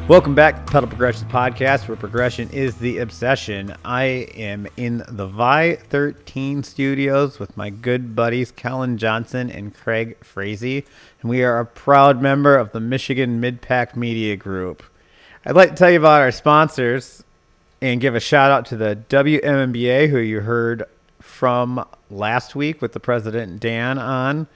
Welcome back to the Pedal Progressions Podcast, where progression is the obsession. I am in the Vi 13 studios with my good buddies Kellen Johnson and Craig Frazee, and we are a proud member of the Michigan Mid-Pack Media Group. I'd like to tell you about our sponsors and give a shout out to the WMMBA, who you heard from last week with the president Dan on.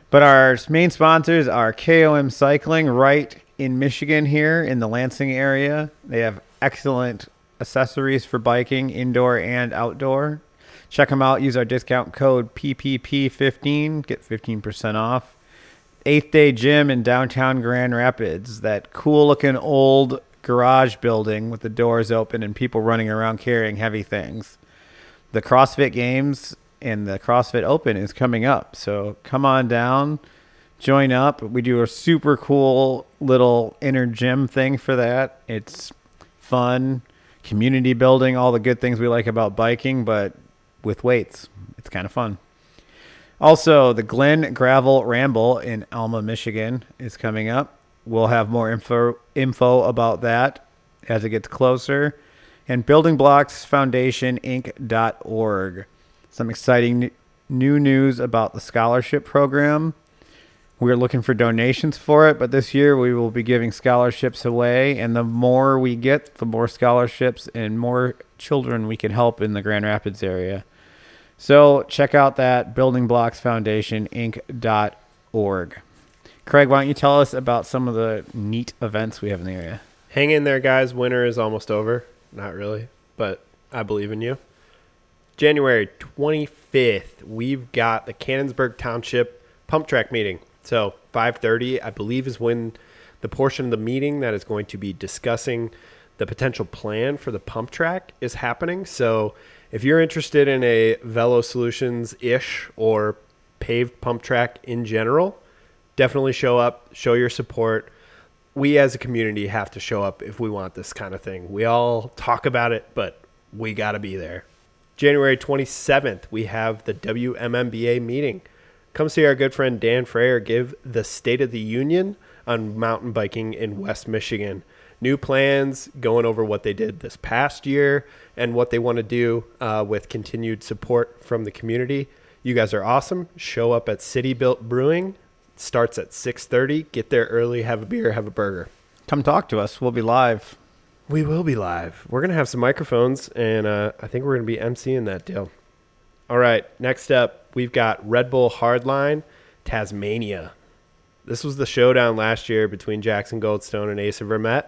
But our main sponsors are KOM Cycling, right in Michigan here in the Lansing area. They have excellent accessories for biking, indoor and outdoor. Check them out. Use our discount code PPP15. Get 15% off. 8th Day Gym in downtown Grand Rapids. That cool-looking old garage building with the doors open and people running around carrying heavy things. The CrossFit Games and the CrossFit Open is coming up. So come on down. Join up. We do a super cool little inner gym thing for that. It's fun, community building, all the good things we like about biking, but with weights. It's kind of fun. Also, the Glen Gravel Ramble in Alma, Michigan is coming up. We'll have more info about that as it gets closer. And buildingblocksfoundationinc.org. Some exciting new news about the scholarship program. We're looking for donations for it, but this year we will be giving scholarships away, and the more we get, the more scholarships and more children we can help in the Grand Rapids area. So check out that, buildingblocksfoundationinc.org. Craig, why don't you tell us about some of the neat events we have in the area? Hang in there, guys. Winter is almost over. Not really, but I believe in you. January 25th, we've got the Cannonsburg Township Pump Track meeting. So 5:30, I believe, is when the portion of the meeting that is going to be discussing the potential plan for the pump track is happening. So if you're interested in a Velo Solutions-ish or paved pump track in general, definitely show up, show your support. We as a community have to show up if we want this kind of thing. We all talk about it, but we got to be there. January 27th, we have the WMMBA meeting. Come see our good friend Dan Frayer give the State of the Union on mountain biking in West Michigan. New plans, going over what they did this past year and what they want to do with continued support from the community. You guys are awesome. Show up at City Built Brewing. It starts at 6:30. Get there early, have a beer, have a burger. Come talk to us. We'll be live. We will be live. We're going to have some microphones, and I think we're going to be emceeing that deal. All right, next up, we've got Red Bull Hardline, Tasmania. This was the showdown last year between Jackson Goldstone and Asa Vermette.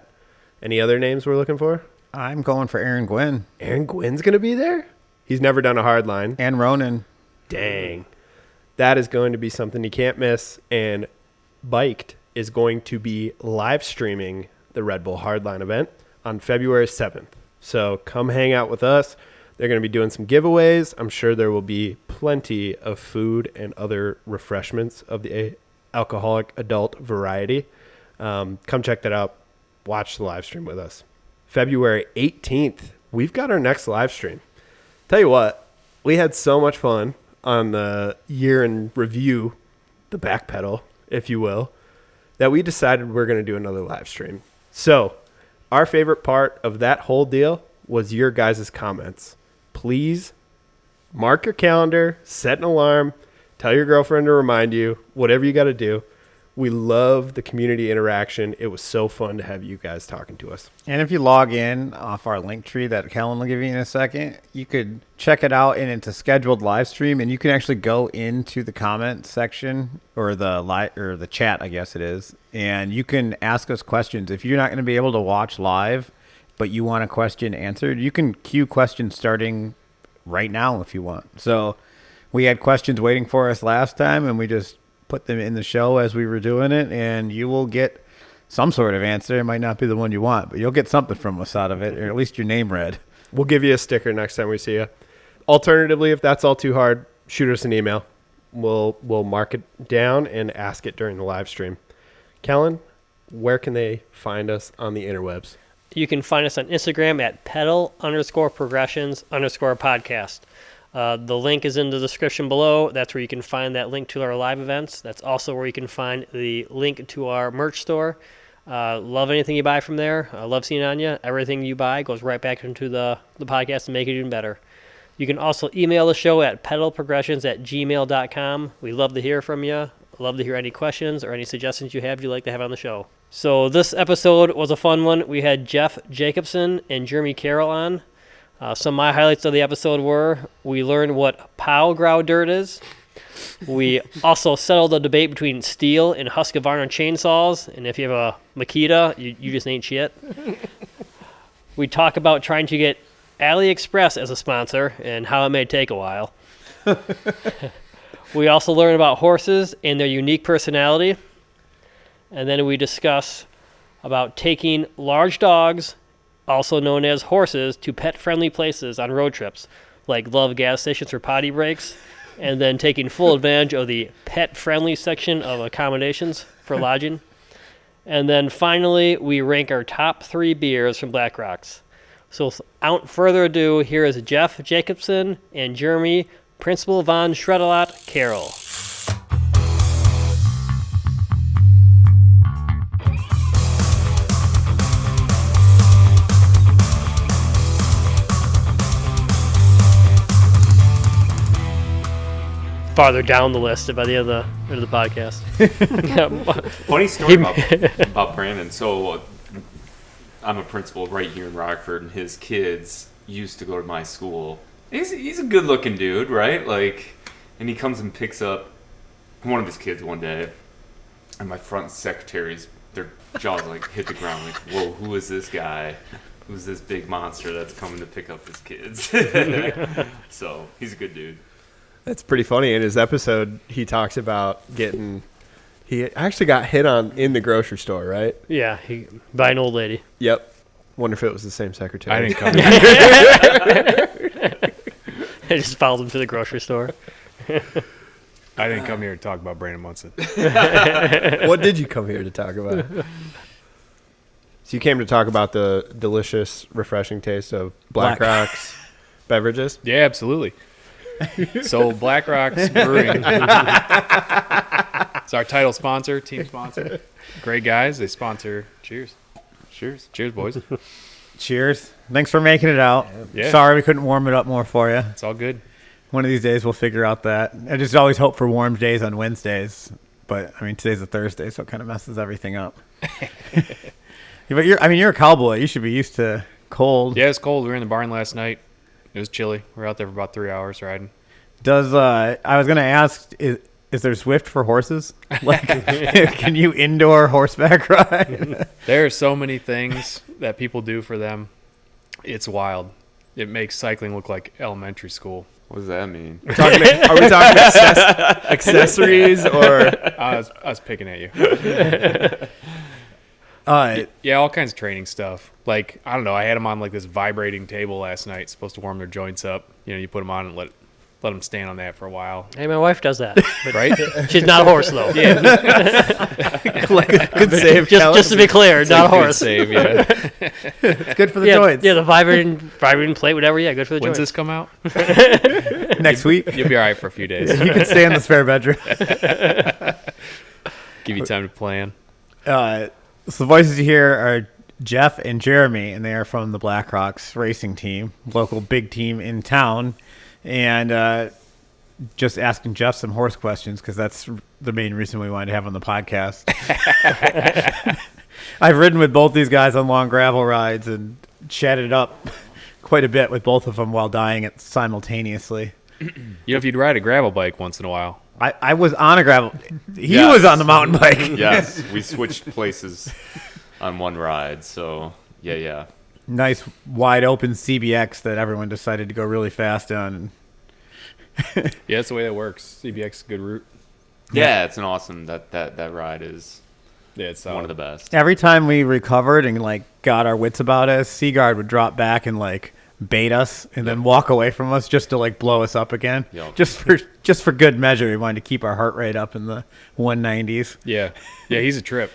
Any other names we're looking for? I'm going for Aaron Gwynn. Aaron Gwynn's going to be there? He's never done a hardline. And Ronan. Dang. That is going to be something you can't miss. And Biked is going to be live streaming the Red Bull Hardline event on February 7th. So come hang out with us. They're going to be doing some giveaways. I'm sure there will be plenty of food and other refreshments of the alcoholic adult variety. Come check that out. Watch the live stream with us. February 18th, we've got our next live stream. Tell you what, we had so much fun on the year in review, the back pedal, if you will, that we decided we're going to do another live stream. So our favorite part of that whole deal was your guys' comments. Please mark your calendar, set an alarm, tell your girlfriend to remind you, whatever you got to do. We love the community interaction. It was so fun to have you guys talking to us. And if you log in off our link tree that Kellen will give you in a second, you could check it out, and it's a scheduled live stream, and you can actually go into the comment section or the chat, I guess it is, and you can ask us questions. If you're not going to be able to watch live, but you want a question answered, you can queue questions starting right now if you want. So we had questions waiting for us last time, and we just put them in the show as we were doing it, and you will get some sort of answer. It might not be the one you want, but you'll get something from us out of it, or at least your name read. We'll give you a sticker next time we see you. Alternatively, if that's all too hard, shoot us an email. We'll mark it down and ask it during the live stream. Kellen, where can they find us on the interwebs? You can find us on Instagram at pedal_progressions_podcast. The link is in the description below. That's where you can find that link to our live events. That's also where you can find the link to our merch store. Love anything you buy from there. I love seeing it on you. Everything you buy goes right back into the podcast to make it even better. You can also email the show at pedalprogressions@gmail.com. We love to hear from you. Love to hear any questions or any suggestions you have you'd like to have on the show. So this episode was a fun one. We had Jeff Jacobson and Jeremy Carroll on. Some of my highlights of the episode were we learned what POW ground dirt is. We also settled the debate between Steel and Husqvarna chainsaws. And if you have a Makita, you just ain't shit. We talk about trying to get AliExpress as a sponsor and how it may take a while. We also learn about horses and their unique personality. And then we discuss about taking large dogs, also known as horses, to pet-friendly places on road trips, like Love gas stations for potty breaks, and then taking full advantage of the pet-friendly section of accommodations for lodging. And then finally, we rank our top 3 beers from Blackrocks. So without further ado, here is Jeff Jacobson and Jeremy Principal von Shredelot Carroll. Farther down the list by the end of the podcast. Funny story about Brandon. So I'm a principal right here in Rockford, and his kids used to go to my school. He's a good-looking dude, right? Like, and he comes and picks up one of his kids one day, and my front secretaries, their jaws like hit the ground. Like, whoa, who is this guy? Who's this big monster that's coming to pick up his kids? So he's a good dude. That's pretty funny. In his episode, he talks about he actually got hit on in the grocery store, right? Yeah, by an old lady. Yep. Wonder if it was the same secretary. I didn't come here. I just followed him to the grocery store. I didn't come here to talk about Brandon Munson. What did you come here to talk about? So you came to talk about the delicious, refreshing taste of Blackrocks beverages? Yeah, absolutely. So Blackrocks Brewing it's our title sponsor, team sponsor. Great guys. They sponsor. Cheers. Cheers, boys. Cheers. Thanks for making it out. Yeah. Sorry we couldn't warm it up more for you. It's all good. One of these days we'll figure out that. I just always hope for warm days on Wednesdays. But, I mean, today's a Thursday, so it kind of messes everything up. But you're a cowboy. You should be used to cold. Yeah, it's cold. We were in the barn last night. It was chilly. We were out there for about 3 hours riding. I was going to ask, is there Swift for horses? Like, can you indoor horseback ride? There are so many things that people do for them. It's wild. It makes cycling look like elementary school. What does that mean? Are we talking accessories or? I was picking at you. Yeah, all kinds of training stuff. Like, I don't know, I had them on like this vibrating table last night, supposed to warm their joints up. You know, you put them on and let them stand on that for a while. Hey, my wife does that. But Right? she's not a horse, though. Yeah. Good save, Just to be clear, not a horse. Save, yeah. It's good for the joints. Yeah, the vibrating plate, whatever. Yeah, good for the When's joints. this come out? Next week. You'll be all right for a few days. You can stay in the spare bedroom. Give you time to plan. So the voices you hear are Jeff and Jeremy, and they are from the Blackrocks racing team, local big team in town. And just asking Jeff some horse questions because that's the main reason we wanted to have on the podcast. I've ridden with both these guys on long gravel rides and chatted up quite a bit with both of them while dying it simultaneously. You know, if you'd ride a gravel bike once in a while. I was on a gravel. He Yes. was on the mountain bike. Yes, we switched places on one ride. So yeah. Nice wide open CBX that everyone decided to go really fast on. Yeah, that's the way that works. CBX is a good route. Yeah, it's an awesome that ride is Yeah, it's one of the best. Every time we recovered and like got our wits about us, Seagard would drop back and like bait us and then walk away from us just to like blow us up again. Yep. Just for good measure, we wanted to keep our heart rate up in the 190s. Yeah, he's a trip.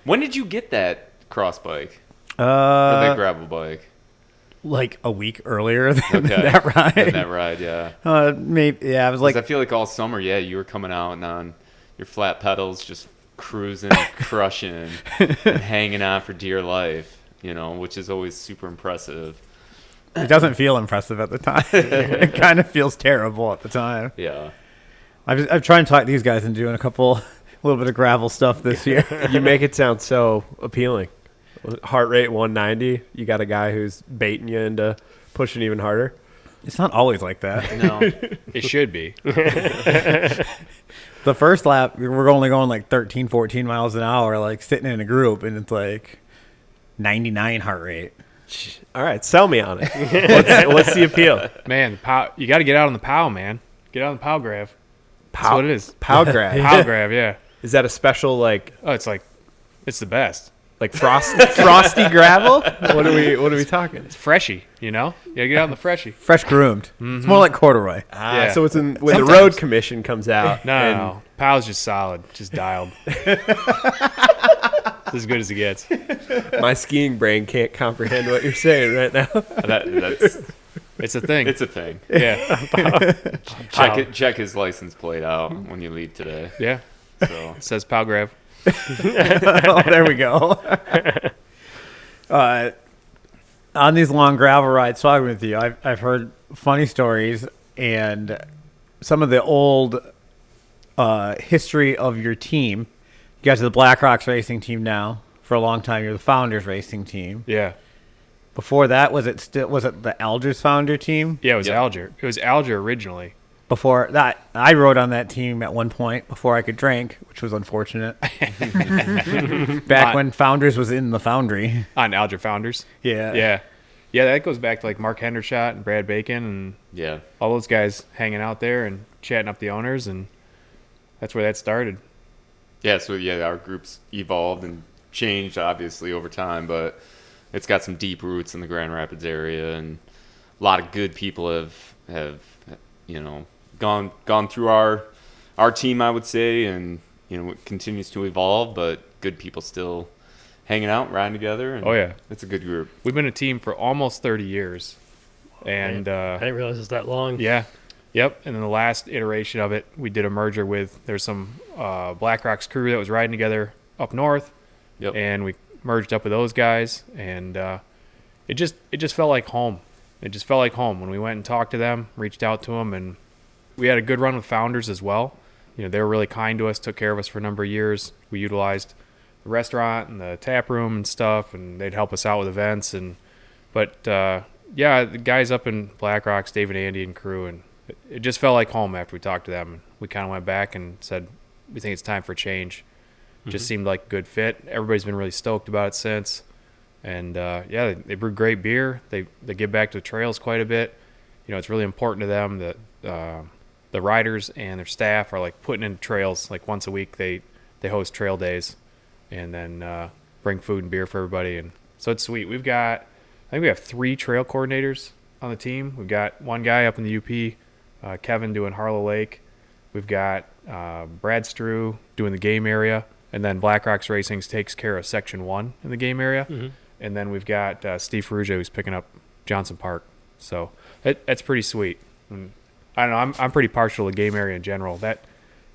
When did you get that cross bike or Uh, that gravel bike? like a week earlier than Okay. that ride. Than that ride, yeah. Maybe, yeah, I was like, I feel like all summer, yeah, you were coming out and on your flat pedals, just cruising, crushing, and hanging on for dear life, which is always super impressive. It doesn't feel impressive at the time. It kind of feels terrible at the time. Yeah. I've tried to talk these guys into doing a little bit of gravel stuff this year. You make it sound so appealing. Heart rate 190. You got a guy who's baiting you into pushing even harder. It's not always like that. No. It should be. The first lap, we're only going like 13, 14 miles an hour, like sitting in a group, and it's like 99 heart rate. All right, sell me on it. What's the appeal? Man, you got to get out on the POW, man. Get out on the POW grab. That's what it is. POW grab. POW grab, yeah. Is that a special Oh, it's the best. like frosty gravel? What are we talking? It's freshy, You got to get out on the freshie. Fresh groomed. Mm-hmm. It's more like corduroy. Yeah. So it's when the road commission comes out. No. POW's just solid, just dialed. It's as good as it gets. My skiing brain can't comprehend what you're saying right now. That's It's a thing. it's a thing. Yeah. Check his license plate out when you leave today. Yeah. So It says POW grab. Oh, there we go. On these long gravel rides, talking with you, I've heard funny stories and some of the old history of your team. You guys are the Blackrocks racing team now. For a long time, you're the Founders racing team. Yeah. Before that, was it the Alger's founder team? Yeah, it was Yep. Alger. It was Alger originally. Before that, I rode on that team at one point before I could drink, which was unfortunate. Back when Founders was in the Foundry. On Alger Founders. Yeah. Yeah. Yeah, that goes back to like Mark Hendershot and Brad Bacon and yeah. all those guys hanging out there and chatting up the owners, and that's where that started. Yeah, so our group's evolved and changed obviously over time, but it's got some deep roots in the Grand Rapids area, and a lot of good people have gone through our team, I would say, and it continues to evolve, but good people still hanging out, riding together. And Oh, yeah. it's a good group. We've been a team for almost 30 years. And I didn't realize it was that long. yeah. Yep. And then the last iteration of it, we did a merger with, there's some Blackrocks crew that was riding together up north. Yep. And we merged up with those guys, and it just felt like home. It just felt like home when we went and talked to them, reached out to them, and we had a good run with Founders as well. They were really kind to us, took care of us for a number of years. We utilized the restaurant and the tap room and stuff, and they'd help us out with events. But the guys up in Blackrocks, Dave and Andy and crew, and it just felt like home after we talked to them. We kind of went back and said, we think it's time for a change. Just seemed like a good fit. Everybody's been really stoked about it since. And they brew great beer. They give back to the trails quite a bit. It's really important to them that the riders and their staff are like putting in trails. Like once a week they host trail days, and then bring food and beer for everybody. And so it's sweet. I think we have 3 trail coordinators on the team. We've got one guy up in the UP, Kevin doing Harlow Lake. We've got Brad Strew doing the game area. And then Blackrocks Racing takes care of Section 1 in the game area. Mm-hmm. And then we've got Steve Ferrugia who's picking up Johnson Park. So that's pretty sweet. And I don't know, I'm pretty partial to the game area in general. That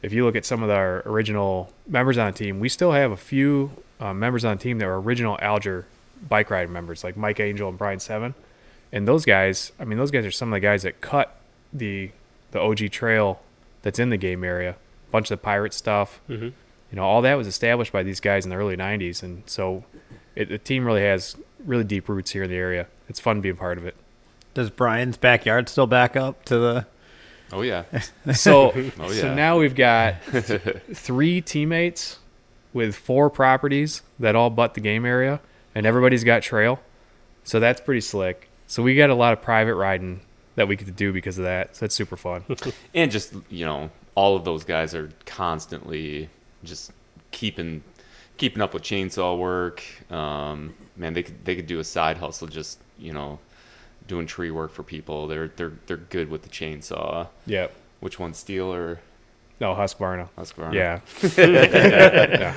if you look at some of our original members on the team, we still have a few members on the team that were original Alger bike ride members, like Mike Angel and Brian Seven. And those guys are some of the guys that cut the OG trail that's in the game area. A bunch of the pirate stuff. Mm-hmm. All that was established by these guys in the early 90s. And so the team really has really deep roots here in the area. It's fun being part of it. Does Brian's backyard still back up to the... Oh, yeah. So, Oh, yeah. So now we've got 3 teammates with 4 properties that all butt the game area, and everybody's got trail. So that's pretty slick. So we got a lot of private riding that we get to do because of that. So that's super fun. And just, all of those guys are constantly just keeping up with chainsaw work. Man, they could do a side hustle just, doing tree work for people. They're good with the chainsaw. Yep. Which one, Steel or No, Husqvarna. Husqvarna? Yeah. Yeah.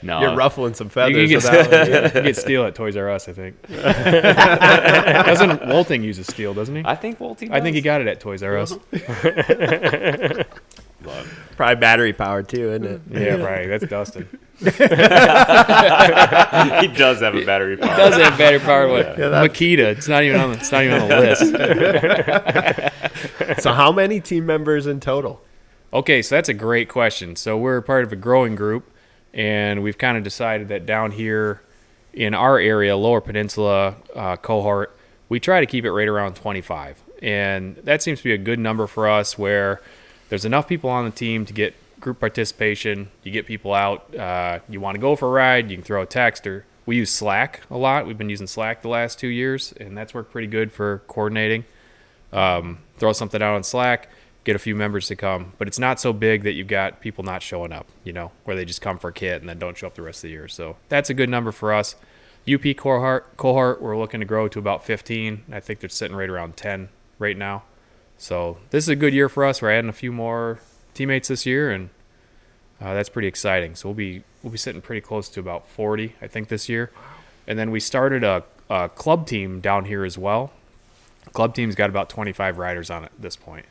No. You're ruffling some feathers. You about can get steel at Toys R Us, I think. Doesn't Wolting use a steel, doesn't he? I think Wolting I think he does. got it at Toys R Us. Probably battery powered too, isn't it? Yeah, right. That's Dustin. He does have a battery power. Does have battery powered one. Makita. It's not even on the list. So how many team members in total? Okay, so that's a great question. So we're part of a growing group, and we've kind of decided that down here in our area, Lower Peninsula cohort, we try to keep it right around 25. And that seems to be a good number for us, where there's enough people on the team to get group participation. You get people out. You want to go for a ride, you can throw a text. Or we use Slack a lot. We've been using Slack the last 2 years, and that's worked pretty good for coordinating. Throw something out on Slack, get a few members to come. But it's not so big that you've got people not showing up, where they just come for a kit and then don't show up the rest of the year. So that's a good number for us. UP cohort, we're looking to grow to about 15. I think they're sitting right around 10 right now. So this is a good year for us. We're adding a few more teammates this year, and that's pretty exciting. So we'll be sitting pretty close to about 40, I think, this year. And then we started a club team down here as well. Club team's got about 25 riders on it at this point.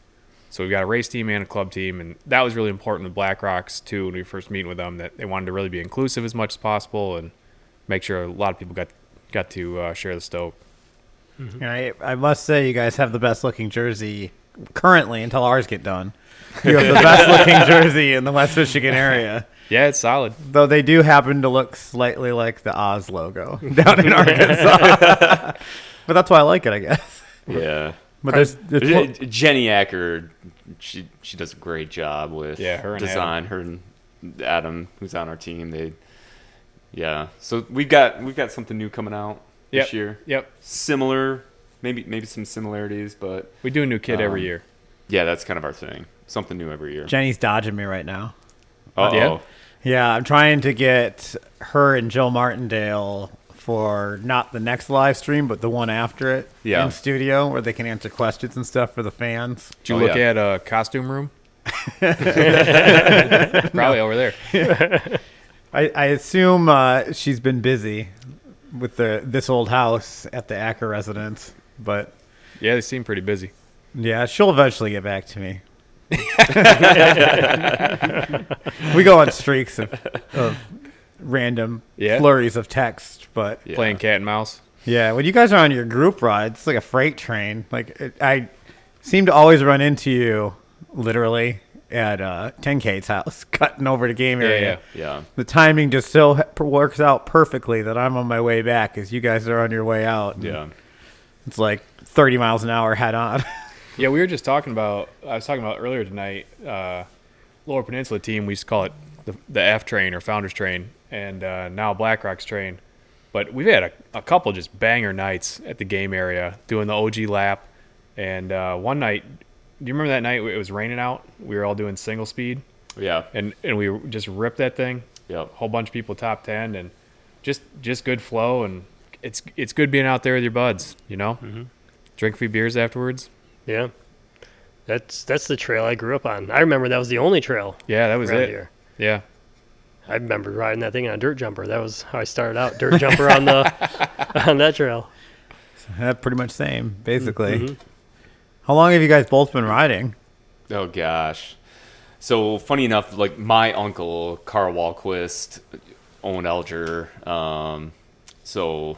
So we've got a race team and a club team, and that was really important with Blackrocks too when we first meeting with them, that they wanted to really be inclusive as much as possible and make sure a lot of people got to share the stoke. I must say, you guys have the best looking jersey currently until ours get done. You have the best looking jersey in the West Michigan area. Yeah, it's solid. Though they do happen to look slightly like the Oz logo down in Arkansas. But that's why I like it, I guess. Yeah. But there's Jenny Acker, she does a great job with her and design. Her and Adam, who's on our team, So we've got something new coming out this year. Yep. Similar, maybe some similarities, but we do a new kit every year. Yeah, that's kind of our thing. Something new every year. Jenny's dodging me right now. Uh-oh. Yeah, I'm trying to get her and Joe Martindale for not the next live stream, but the one after it in studio, where they can answer questions and stuff for the fans. Did you look at a costume room? Probably over there. I assume she's been busy with this old house at the Acker residence, but yeah, they seem pretty busy. Yeah, she'll eventually get back to me. We go on streaks of random flurries of text, but playing cat and mouse. Yeah, when you guys are on your group rides, it's like a freight train. I seem to always run into you, literally, at 10K's house, cutting over to game area. Yeah. The timing just so works out perfectly that I'm on my way back as you guys are on your way out. Yeah. It's like 30 miles an hour head on. Yeah, we were just I was talking about earlier tonight, Lower Peninsula team, we used to call it the F train or Founders train, and now Blackrocks train. But we've had a couple just banger nights at the game area doing the OG lap. And one night, do you remember that night it was raining out? We were all doing single speed. Yeah. And we just ripped that thing. Yep. A whole bunch of people top 10, and just good flow. And it's good being out there with your buds, Mm-hmm. Drink a few beers afterwards. Yeah. That's the trail I grew up on. I remember that was the only trail. Yeah, that was it. Here. Yeah. I remember riding that thing on a dirt jumper. That was how I started out. Dirt jumper on that trail. Pretty much same, basically. Mm-hmm. How long have you guys both been riding? Oh gosh. So funny enough, like my uncle Carl Walquist owned Elger. So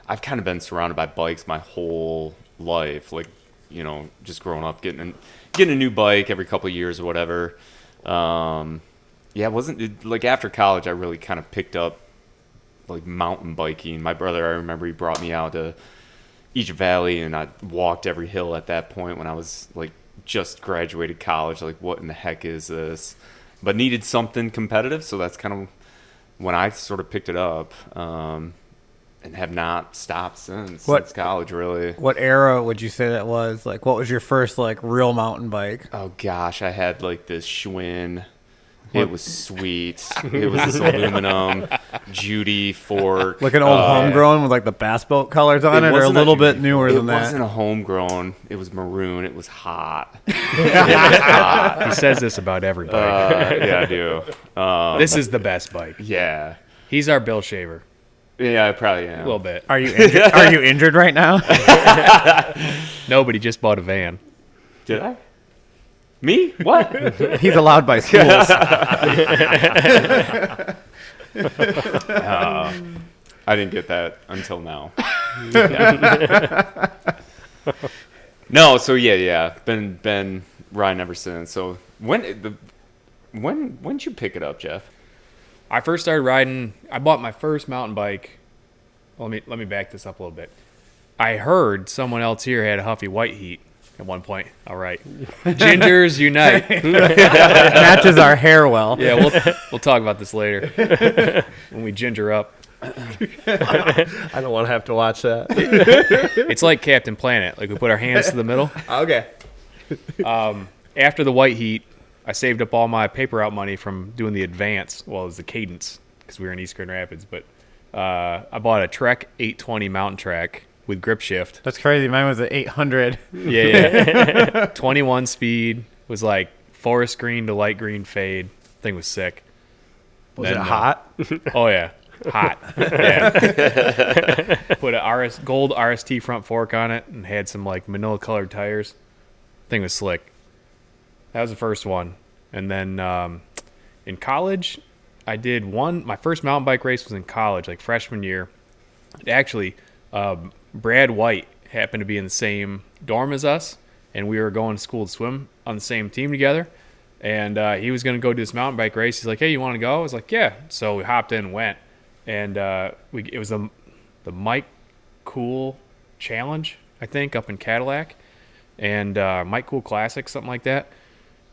I've kind of been surrounded by bikes my whole life. Like, just growing up, getting a new bike every couple of years or whatever. It wasn't like after college I really kind of picked up like mountain biking. My brother, I remember he brought me out to Egypt Valley, and I walked every hill at that point when I was like just graduated college. Like, what in the heck is this? But needed something competitive, so that's kind of when I sort of picked it up. And have not stopped since college, really. What era would you say that was? Like, what was your first, like, real mountain bike? Oh, gosh. I had, like, this Schwinn. It was sweet. It was this aluminum Judy fork. Like an old homegrown with, like, the bass boat colors on it, or a little bit newer than that? It wasn't a homegrown. It was maroon. It was hot. He says this about every bike. Yeah, I do. This is the best bike. Yeah. He's our Bill Shaver. Yeah, I probably am. A little bit. Are you injured? Are you injured right now? No, but he just bought a van. Did I? Me? What? He's allowed by schools. I didn't get that until now. No, so yeah. Been riding ever since. So when'd you pick it up, Jeff? I first started riding. I bought my first mountain bike. Let me back this up a little bit. I heard someone else here had a Huffy White Heat at one point. All right, gingers unite. It matches our hair well. Yeah, we'll talk about this later when we ginger up. I don't want to have to watch that. It's like Captain Planet. Like we put our hands to the middle. Okay. After the White Heat, I saved up all my paper route money from doing the Advance. Well, it was the Cadence because we were in East Grand Rapids. But I bought a Trek 820 mountain track with grip shift. That's crazy. Mine was at 800. Yeah. 21 speed. Was like forest green to light green fade. Thing was sick. Was it hot? Oh, yeah. Hot. Yeah. Put a gold RST front fork on it and had some like manila colored tires. Thing was slick. That was the first one. And then in college, I did my first mountain bike race was in college, like freshman year. Actually, Brad White happened to be in the same dorm as us, and we were going to school to swim on the same team together. And he was going to go do this mountain bike race. He's like, hey, you want to go? I was like, yeah. So we hopped in and went. And it was the Mike Cool Challenge, I think, up in Cadillac. And Mike Cool Classic, something like that.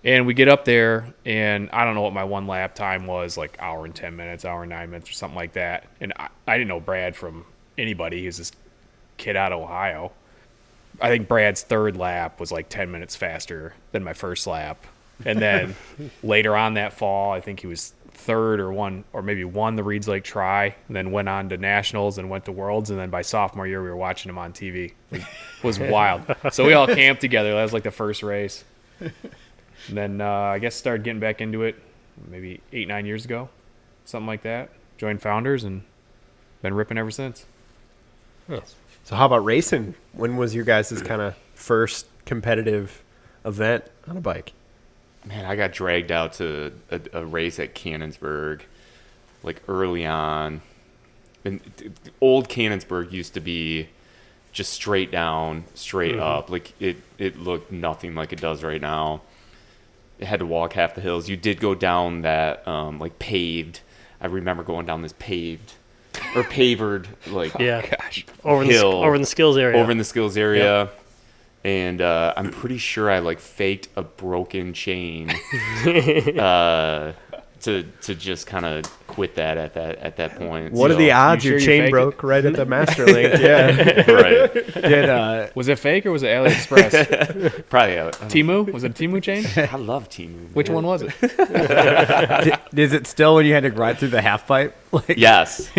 And we get up there, and I don't know what my one lap time was, like hour and 10 minutes, hour and 9 minutes, or something like that. And I didn't know Brad from anybody. He was this kid out of Ohio. I think Brad's third lap was like 10 minutes faster than my first lap. And then later on that fall, I think he was third or maybe won the Reeds Lake Tri, and then went on to nationals and went to Worlds. And then by sophomore year, we were watching him on TV. It was wild. So we all camped together. That was like the first race. And then I guess started getting back into it maybe 8-9 years ago, something like that. Joined Founders and been ripping ever since. Yes. So how about racing? When was your guys' kind of first competitive event on a bike? Man, I got dragged out to a race at Cannonsburg, like early on. And old Cannonsburg used to be just straight down, straight up. Like it looked nothing like it does right now. It had to walk half the hills. You did go down that like paved. I remember going down this paved or pavered like over in the skills area. Over in the skills area. Yep. And I'm pretty sure I like faked a broken chain to just kind of quit that at that point. What are the odds your chain broke right at the master link? Yeah, right. Was it fake or was it AliExpress? Probably Temu. Was it a Temu chain? I love Temu. Which one was it? Is it still when you had to ride through the half pipe? Like, yes.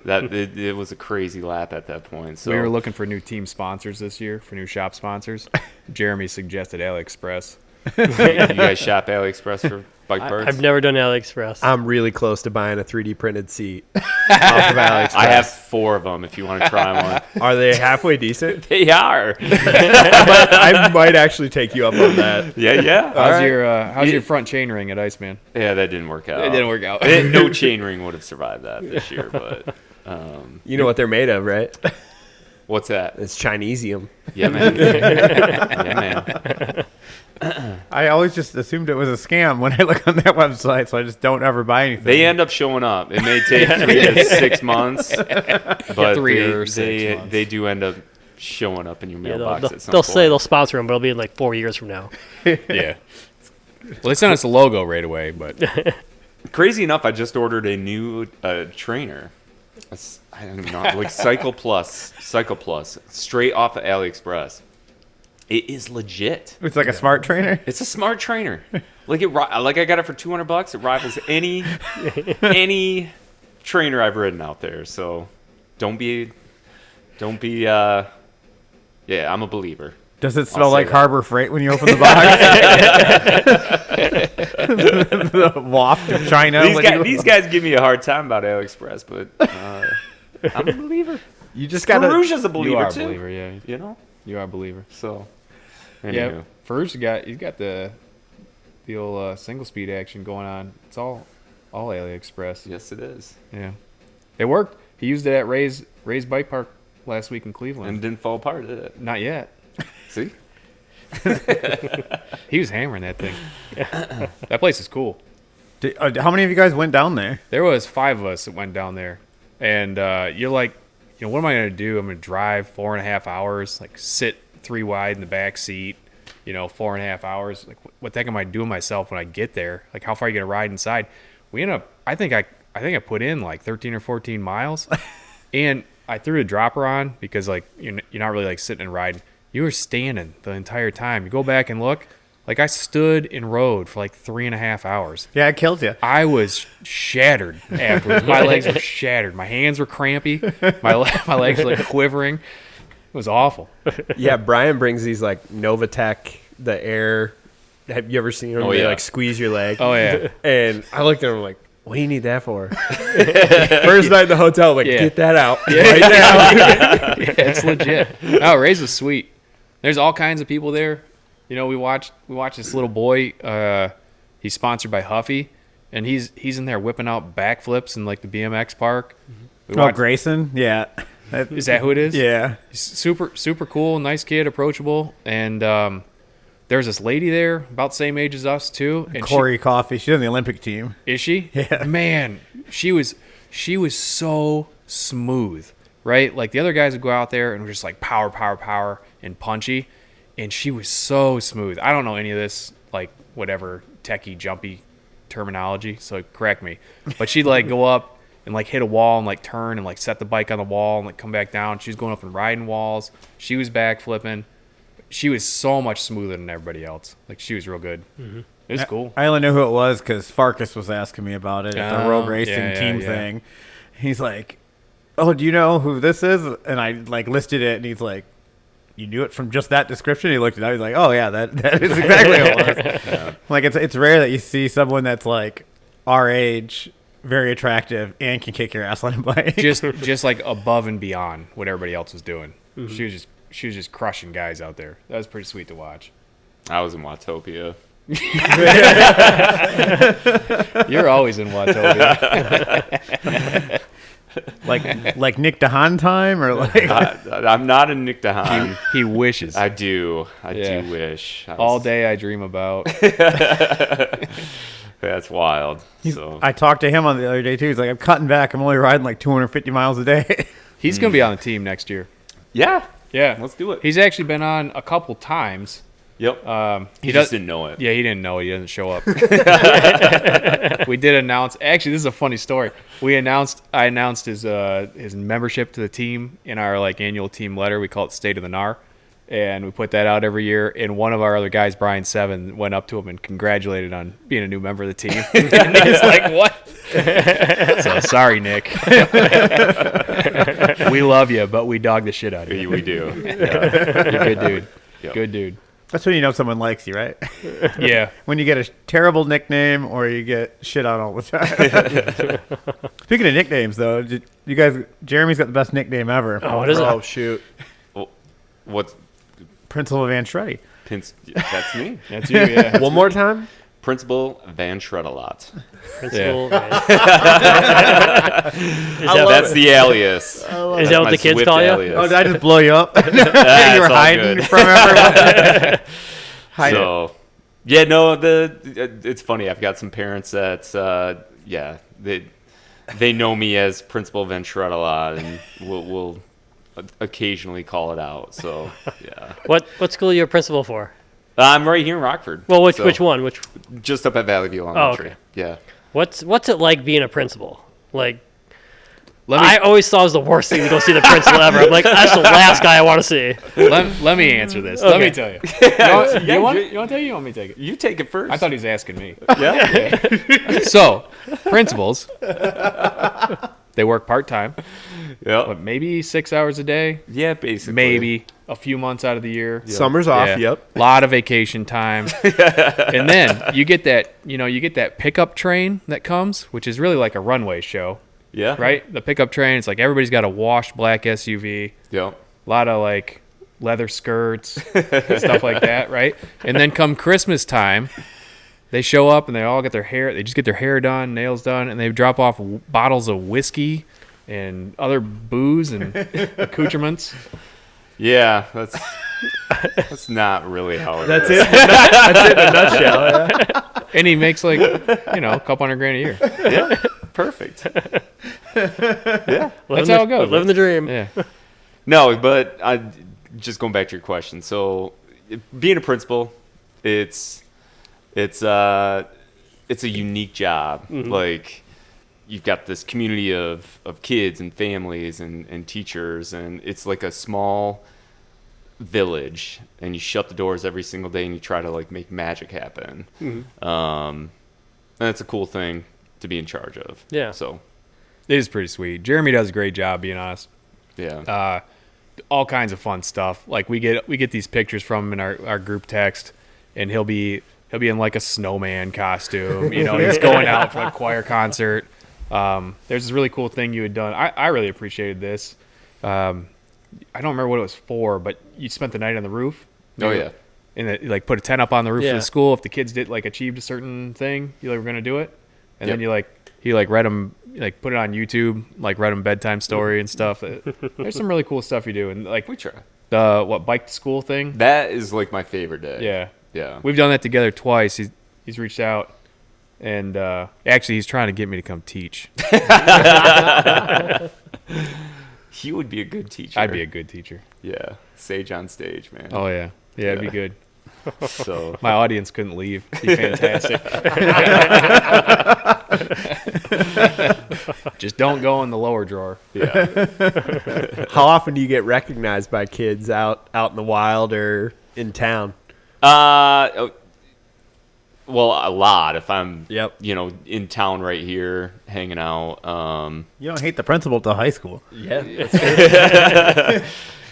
That it was a crazy lap at that point. So we were looking for new team sponsors this year, for new shop sponsors. Jeremy suggested AliExpress. You guys shop AliExpress for bike parts? I've never done AliExpress. I'm really close to buying a 3D printed seat off of AliExpress. I have 4 of them if you want to try one. Are they halfway decent? They are. I might actually take you up on that. Yeah. How's your front chain ring at Iceman? Yeah, that didn't work out. It didn't work out. No chain ring would have survived that this year, but you know what they're made of, right? What's that? It's Chinesium. Yeah, man. Yeah, man. I always just assumed it was a scam when I look on that website, so I just don't ever buy anything. They end up showing up. It may take 3 to 6 months, but 3 or 6 months. They do end up showing up in your mailbox at some they'll point. say they'll sponsor them, but it'll be in like 4 years from now. Yeah. Well, they sent us a logo right away, but crazy enough, I just ordered a new trainer. I don't even know, like Cycle Plus, straight off of AliExpress. It is legit. It's like a smart trainer. It's a smart trainer. Like I got it for $200. It rivals any trainer I've ridden out there. So don't be. Yeah, I'm a believer. Does it smell like that. Harbor Freight when you open the box? The waft of China. These guys give me a hard time about AliExpress, but I'm a believer. You just got Farouche's a believer you are too. A believer, yeah. You know, You are a believer. so Anywho. Farouk's he's got the old single speed action going on. It's all AliExpress. Yes, it is. Yeah, it worked. He used it at Ray's Bike Park last week in Cleveland. And didn't fall apart, did it? Not yet. See? He was hammering that thing. That place is cool. How many of you guys went down there? There was 5 of us that went down there, and you're like, what am I gonna do? I'm gonna drive 4.5 hours, like sit 3 wide in the back seat, 4.5 hours. Like, what the heck am I doing myself when I get there? Like, how far are you gonna ride inside? We end up, I think I put in like 13 or 14 miles, and I threw a dropper on because like you're not really like sitting and riding. You were standing the entire time. You go back and look. Like, I stood and rode for like 3.5 hours. Yeah, it kills you. I was shattered afterwards. My legs were shattered. My hands were crampy. My legs were like quivering. It was awful. Yeah, Brian brings these like Novatech, the air. Have you ever seen them? Oh, They yeah. like squeeze your leg. Oh, yeah. And I looked at him like, what do you need that for? First night in the hotel, like, Yeah. get that out right now. Yeah, it's legit. No, Ray's is sweet. There's all kinds of people there. We watched this little boy. He's sponsored by Huffy, and he's in there whipping out backflips in like the BMX park. We watched- Grayson? Yeah. Is that who it is? Yeah. He's super cool, nice kid, approachable, and there's this lady there about the same age as us too. And Corey Coffey. She's on the Olympic team. Is she? Yeah. Man, she was so smooth, right? Like the other guys would go out there and were just like power, and punchy, and she was so smooth. I don't know any of this, like whatever techie jumpy terminology, so correct me. But she'd like go up and like hit a wall and like turn and like set the bike on the wall and like come back down. She was going up and riding walls. She was back flipping. She was so much smoother than everybody else. Like, she was real good. Mm-hmm. It was cool. I only knew who it was because Farkas was asking me about it at the road racing yeah, team yeah. thing. He's like, "Oh, do you know who this is?" And I like listed it, and he's like, "You knew it from just that description?" He looked at it. He's like, "Oh yeah, that is exactly what it was." Yeah. Like, it's rare that you see someone that's like our age, very attractive, and can kick your ass on a bike. just like above and beyond what everybody else was doing. Mm-hmm. She was just crushing guys out there. That was pretty sweet to watch. I was in Watopia. You're always in Watopia. like Nick DeHaan time, or like I'm not in Nick DeHaan. He wishes. I do. I Yeah. do wish. All day I dream about. That's wild. So I talked to him on the other day too. He's like, "I'm cutting back. I'm only riding like 250 miles a day." He's going to be on the team next year. yeah, Yeah. let's do it. He's actually been on a couple times. Yep. He does- just didn't know it. Yeah, he didn't know it. He doesn't show up. We did announce. Actually, this is a funny story. I announced his membership to the team in our like annual team letter. We call it State of the NAR, and we put that out every year. And one of our other guys, Brian Seven, went up to him and congratulated on being a new member of the team. And he's like, "What?" So sorry, Nick. We love you, but we dog the shit out of you. We do. You're a good dude. Yep. Good dude. That's when you know someone likes you, right? Yeah. When you get a terrible nickname or you get shit on all the time. Speaking of nicknames, though, you guys, Jeremy's got the best nickname ever. Oh, what is it? Oh, shoot. What's Principal Van Shreddy. that's me. That's you, yeah. One more time? Principal Van Shred-a-lot. Principal. That's the alias. Is that what the kids call you? Oh, did I just blow you up? Nah, you were it's all hiding good. from everyone. So, yeah, no, it's funny. I've got some parents that, they know me as Principal Van Shred-a-lot, and we'll occasionally call it out. So, yeah. What school are you a principal for? I'm right here in Rockford. Well, which so one? Which just up at Valley View Elementary. okay. Yeah. what's it like being a principal? Like, Let me I always thought it was the worst thing to go see the principal ever. I'm like, that's the last guy I want to see. let me answer this. Let Okay. me tell you. You want to tell you? You want me to take it? You take it first. I thought he was asking me. Yeah. So, principals, they work part-time, Yeah. but maybe 6 hours a day, Yeah, basically. maybe a few months out of the year. Summer's off, Yeah. yep. A lot of vacation time. And then you get that pickup train that comes, which is really like a runway show, Yeah. right? The pickup train, it's like everybody's got a washed black SUV. Yep. A lot of like leather skirts, stuff like that, right? And then come Christmas time, they show up and they all get their hair. They just get their hair done, nails done, and they drop off bottles of whiskey and other booze and accoutrements. Yeah, that's not really how it That's is. it. That's it in a nutshell. Yeah. And he makes like, a couple $100,000 a year. Yeah, perfect. Yeah. That's how it goes. Living the dream. Yeah. No, but just going back to your question. So, being a principal, it's a unique job. Mm-hmm. Like, you've got this community of kids and families and teachers, and it's like a small village, and you shut the doors every single day and you try to like make magic happen. Mm-hmm. And that's a cool thing to be in charge of. Yeah. So, It is pretty sweet. Jeremy does a great job, being honest. yeah. All kinds of fun stuff. Like we get these pictures from him in our group text, and he'll be in like a snowman costume. He's going out for a choir concert. There's this really cool thing you had done. I really appreciated this. I don't remember what it was for, but you spent the night on the roof. Oh, yeah. And like put a tent up on the roof of Yeah. the school. If the kids did like achieved a certain thing, you were gonna do it. And Yep. then he read them, like put it on YouTube, like read them bedtime story and stuff. There's some really cool stuff you do, and like We try. the bike to school thing. That is like my favorite day. Yeah, Yeah. we've done that together twice. He's reached out, and actually he's trying to get me to come teach. He would be a good teacher. I'd be a good teacher. Yeah. Sage on stage, man. Oh yeah, it'd be Yeah. good. So, My audience couldn't leave. It'd be fantastic. Just don't go in the lower drawer. yeah. How often do you get recognized by kids out in the wild or in town? Well, a lot if I'm, Yep. in town right here hanging out. You don't hate the principal till high school. Yeah.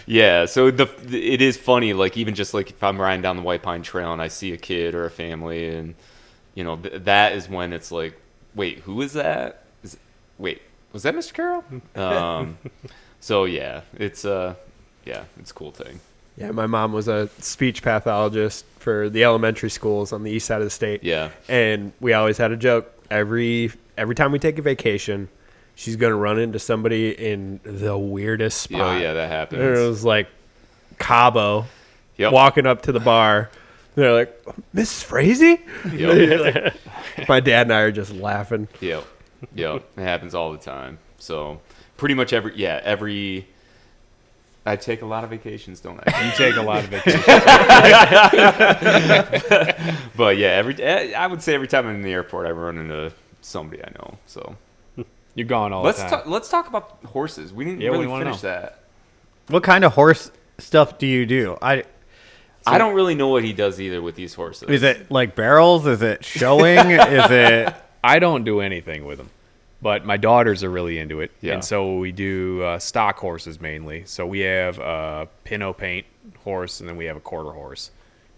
Yeah, so it is funny, like even just like if I'm riding down the White Pine Trail and I see a kid or a family, and that is when it's like, wait, who is that? Wait, was that Mr. Carroll? So yeah, it's a cool thing. Yeah, my mom was a speech pathologist for the elementary schools on the east side of the state. Yeah, And we always had a joke. Every time we take a vacation, she's going to run into somebody in the weirdest spot. oh yeah, that And happens. it was like Cabo Yep. walking up to the bar. They're like, Mrs. Frazee? Yep. My dad and I are just laughing. Yep. It happens all the time. So pretty much every. I take a lot of vacations, don't I? You take a lot of vacations. But yeah, I would say every time I'm in the airport, I run into somebody I know. So You're gone all let's the time. let's talk about horses. We didn't Yeah, what do really you wanna finish know? that. What kind of horse stuff do you do? I don't really know what he does either with these horses. Is it like barrels? Is it showing? Is it? I don't do anything with them, but my daughters are really into it. Yeah. And so we do stock horses mainly. So we have a Pinot Paint horse, and then we have a quarter horse.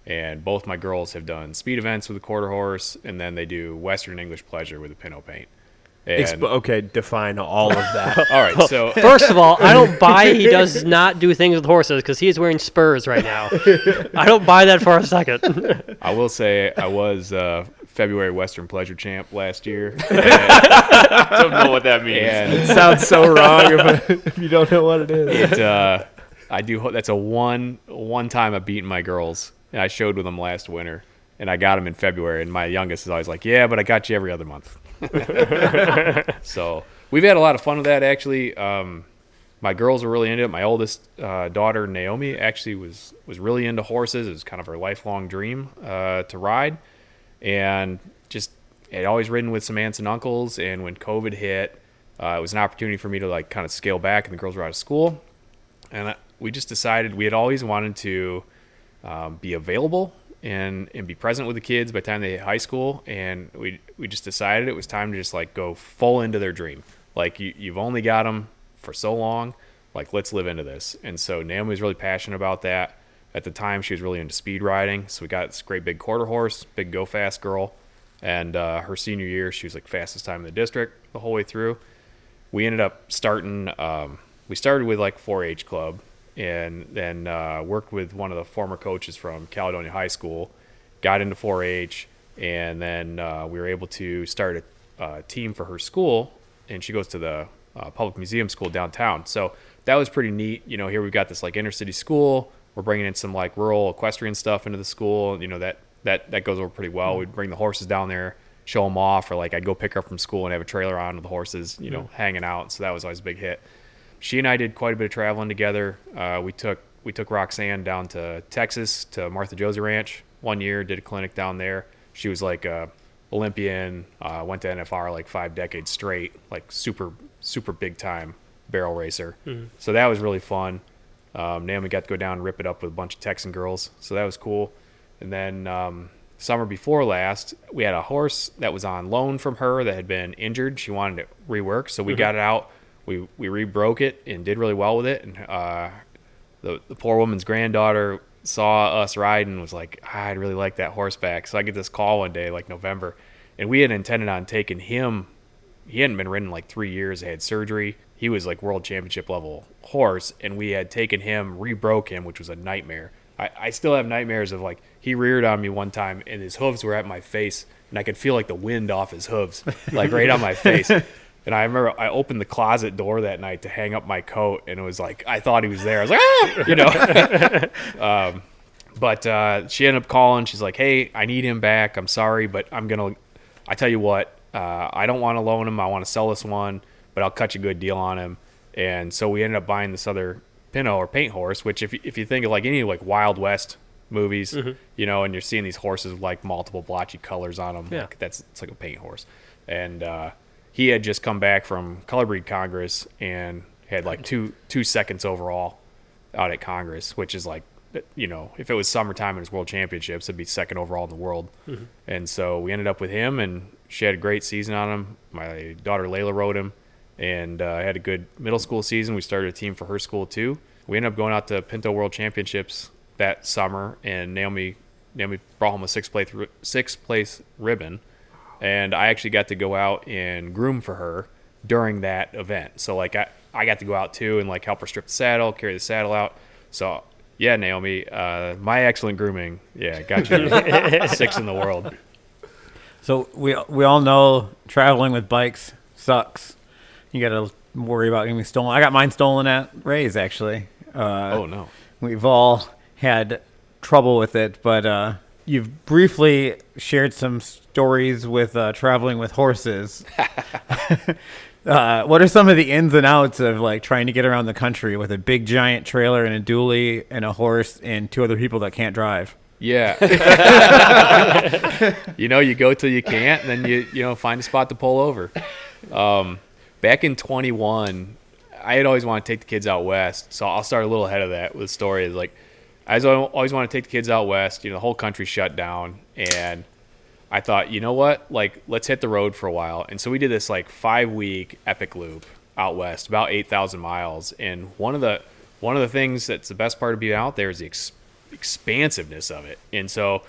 And both my girls have done speed events with a quarter horse, and then they do Western English pleasure with a Pinot Paint. And, Okay, define all of that. all right, so First of all, I don't buy he does not do things with horses because he is wearing spurs right now. I don't buy that for a second. I will say I was February Western Pleasure champ last year. I don't know what that means. And It sounds so wrong if you don't know what it is. that's a one time I've beaten my girls, and I showed with them last winter, and I got them in February, and my youngest is always like, yeah, but I got you every other month. So we've had a lot of fun with that, actually. My girls are really into it. My oldest daughter, Naomi, actually was really into horses. It was kind of her lifelong dream to ride, and just had always ridden with some aunts and uncles. And when COVID hit, it was an opportunity for me to like kind of scale back, and the girls were out of school. And we just decided we had always wanted to be available and be present with the kids by the time they hit high school. And we just decided it was time to just like go full into their dream. Like you've only got them for so long. Like, let's live into this. And so Naomi was really passionate about that. At the time, she was really into speed riding. So we got this great big quarter horse, big go fast girl. And her senior year, she was like fastest time in the district the whole way through. We ended up starting, we started with like 4-H club. and then worked with one of the former coaches from Caledonia High School, got into 4-H, and then we were able to start a team for her school, and she goes to the public museum school downtown. So that was pretty neat. You know, here we've got this like inner city school. We're bringing in some like rural equestrian stuff into the school. You know, that goes over pretty well. We'd bring the horses down there, show them off, or like I'd go pick her up from school and have a trailer on with the horses, you know, hanging out. So that was always a big hit. She and I did quite a bit of traveling together. We took Roxanne down to Texas to Martha Josie Ranch one year, did a clinic down there. She was like a Olympian, went to NFR like 5 decades straight, like super big time barrel racer. So that was really fun. Naomi got to go down and rip it up with a bunch of Texan girls, so that was cool. And then summer before last, we had a horse that was on loan from her that had been injured. She wanted it reworked, so we got it out. We rebroke it and did really well with it. And the poor woman's granddaughter saw us ride and was like, I'd really like that horse back. So I get this call one day, like November, and we had intended on taking him. He hadn't been ridden like 3 years. He had surgery. He was like world championship level horse, and we had taken him, rebroke him, which was a nightmare. I still have nightmares of like he reared on me one time and his hooves were at my face and I could feel like the wind off his hooves, like right on my face. And I remember I opened the closet door that night to hang up my coat, and it was like I thought he was there. I was like, ah! You know. But she ended up calling. She's like, hey, I need him back. I'm sorry, but I tell you what, I don't want to loan him. I want to sell this one, but I'll cut you a good deal on him. And so we ended up buying this other Pinto or paint horse, which if you think of like any like Wild West movies, you know, and you're seeing these horses with like multiple blotchy colors on them, like it's like a paint horse. And he had just come back from Color Breed Congress and had like two seconds overall out at Congress, which is like, you know, if it was summertime in his world championships, it'd be second overall in the world. And so we ended up with him, and she had a great season on him. My daughter Layla rode him, and had a good middle school season. We started a team for her school too. We ended up going out to Pinto World Championships that summer, and Naomi brought home a sixth place ribbon, and I actually got to go out and groom for her during that event. So like I got to go out too and like help her strip the saddle, carry the saddle out. So yeah, Naomi, my excellent grooming, got you 6th in the world. So we all know traveling with bikes sucks. You got to worry about getting stolen. I got mine stolen at Ray's, actually. Oh, no. We've all had trouble with it, but you've briefly shared some stories with traveling with horses. What are some of the ins and outs of like trying to get around the country with a big giant trailer and a dually and a horse and 2 other people that can't drive? Yeah. You know, you go till you can't, and then you find a spot to pull over. Back in 21, I had always wanted to take the kids out west, so I'll start a little ahead of that with the story. Like, I always wanted to take the kids out west. You know, the whole country shut down, and I thought, you know what? Like, let's hit the road for a while. And so we did this like 5-week epic loop out west, about 8,000 miles. And one of the things that's the best part of being out there is the expansiveness of it. And so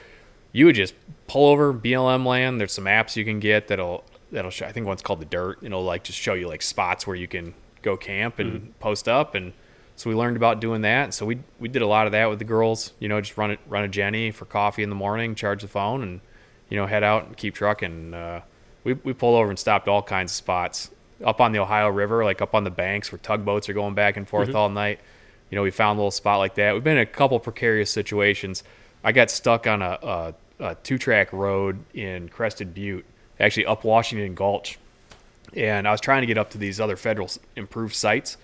you would just pull over BLM land. There's some apps you can get that'll show, I think one's called The Dirt. It'll like just show you like spots where you can go camp and post up. And so we learned about doing that. And so we did a lot of that with the girls, you know, just run a Jenny for coffee in the morning, charge the phone, and, you know, head out and keep trucking. We pulled over and stopped all kinds of spots up on the Ohio River, like up on the banks where tugboats are going back and forth all night. You know, we found a little spot like that. We've been in a couple precarious situations. I got stuck on a 2-track road in Crested Butte, actually up Washington Gulch. And I was trying to get up to these other federal improved sites.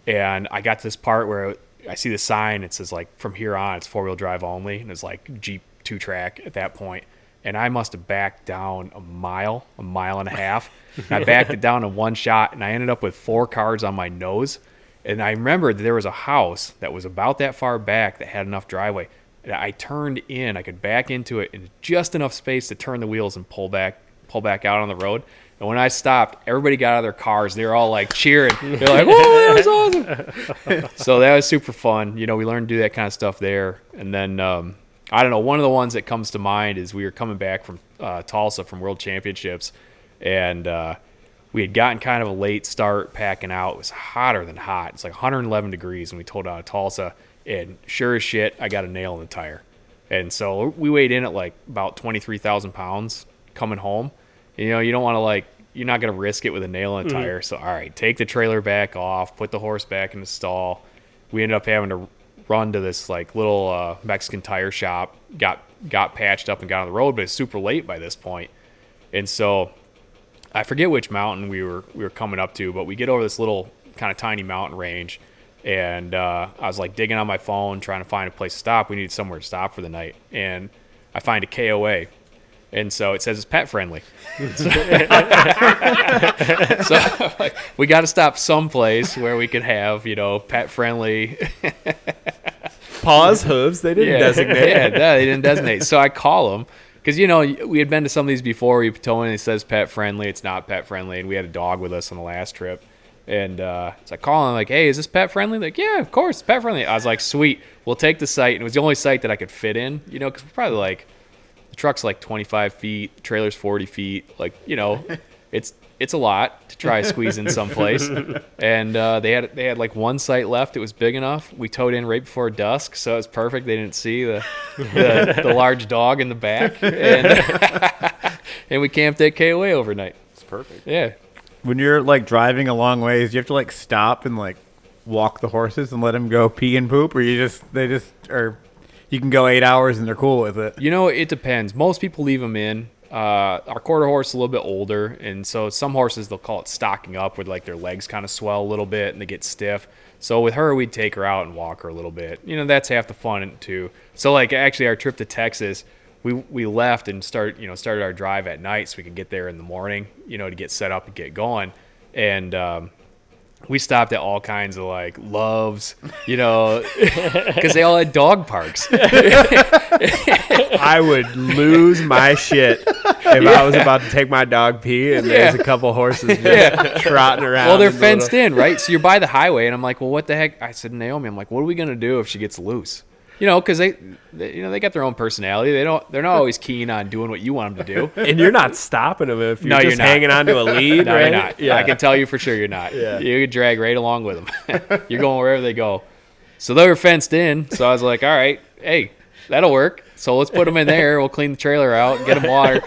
And I got to this part where I see the sign. It says, like, from here on, it's 4-wheel drive only. And it's like Jeep 2-track at that point. And I must have backed down a mile and a half. And I backed it down in one shot, and I ended up with 4 cars on my nose. And I remembered that there was a house that was about that far back that had enough driveway. And I turned in. I could back into it in just enough space to turn the wheels and pull back out on the road. And when I stopped, everybody got out of their cars. They were all like cheering. They're like, "Whoa, that was awesome!" So that was super fun. You know, we learned to do that kind of stuff there. And then I don't know. One of the ones that comes to mind is we were coming back from Tulsa from World Championships, and we had gotten kind of a late start packing out. It was hotter than hot. It's like 111 degrees, and we told out of Tulsa. And sure as shit, I got a nail in the tire. And so we weighed in at like about 23,000 pounds coming home. You know, you don't want to like, you're not going to risk it with a nail in the tire. So, all right, take the trailer back off, put the horse back in the stall. We ended up having to run to this like little Mexican tire shop, got patched up and got on the road, but it's super late by this point. And so I forget which mountain we were coming up to, but we get over this little kind of tiny mountain range, and I was like digging on my phone trying to find a place to stop. We needed somewhere to stop for the night, and I find a KOA, and so it says it's pet friendly. So like, we got to stop someplace where we could have, you know, pet friendly. Paws, hooves, they didn't designate. Yeah, they didn't designate. So I call them. Because, you know, we had been to some of these before. You told me it says pet friendly. It's not pet friendly. And we had a dog with us on the last trip. And so I call him like, hey, is this pet friendly? Like, yeah, of course, it's pet friendly. I was like, sweet. We'll take the site. And it was the only site that I could fit in, you know, because we're probably like, the truck's like 25 feet, the trailer's 40 feet. Like, you know, it's a lot to try to squeeze in someplace. And they had like one site left. It was big enough. We towed in right before dusk, so it was perfect. They didn't see the large dog in the back, and we camped at KOA overnight. It's perfect. Yeah. When you're like driving a long ways, you have to like stop and like walk the horses and let them go pee and poop, or you can go 8 hours and they're cool with it. You know, it depends. Most people leave them in. Our quarter horse is a little bit older, and so some horses, they'll call it stocking up, where like their legs kind of swell a little bit and they get stiff. So with her, we'd take her out and walk her a little bit. You know, that's half the fun too. So like actually our trip to Texas, we left and started our drive at night so we could get there in the morning, you know, to get set up and get going. And we stopped at all kinds of like Loves, you know, because they all had dog parks. I would lose my shit if I was about to take my dog pee and there's a couple horses just trotting around. Well, they're fenced in, right? So you're by the highway, and I'm like, well, what the heck? I said, Naomi, I'm like, what are we gonna do if she gets loose? You know, because they got their own personality. They're not always keen on doing what you want them to do. And you're not stopping them if you're No, just you're not. hanging onto a lead, No, right? you're not. Yeah. I can tell you for sure you're not. Yeah. You could drag right along with them. You're going wherever they go. So they were fenced in. So I was like, all right, hey, that'll work. So let's put them in there. We'll clean the trailer out, get them water.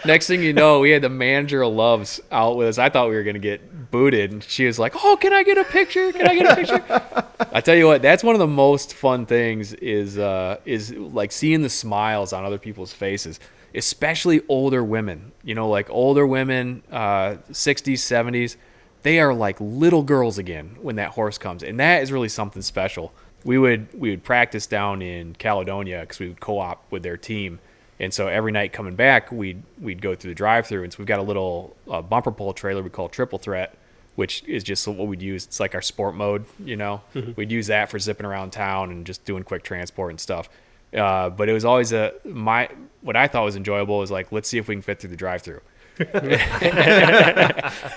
Next thing you know, we had the manager of Loves out with us. I thought we were going to get booted. And she was like, oh, can I get a picture? Can I get a picture? I tell you what, that's one of the most fun things is like seeing the smiles on other people's faces, especially older women. You know, like older women, 60s, 70s, they are like little girls again when that horse comes. And that is really something special. We would practice down in Caledonia because we would co-op with their team. And so every night coming back, we'd go through the drive-thru. And so we've got a little bumper pole trailer we call Triple Threat, which is just what we'd use. It's like our sport mode, you know. Mm-hmm. We'd use that for zipping around town and just doing quick transport and stuff. But it was always what I thought was enjoyable was like, let's see if we can fit through the drive-thru.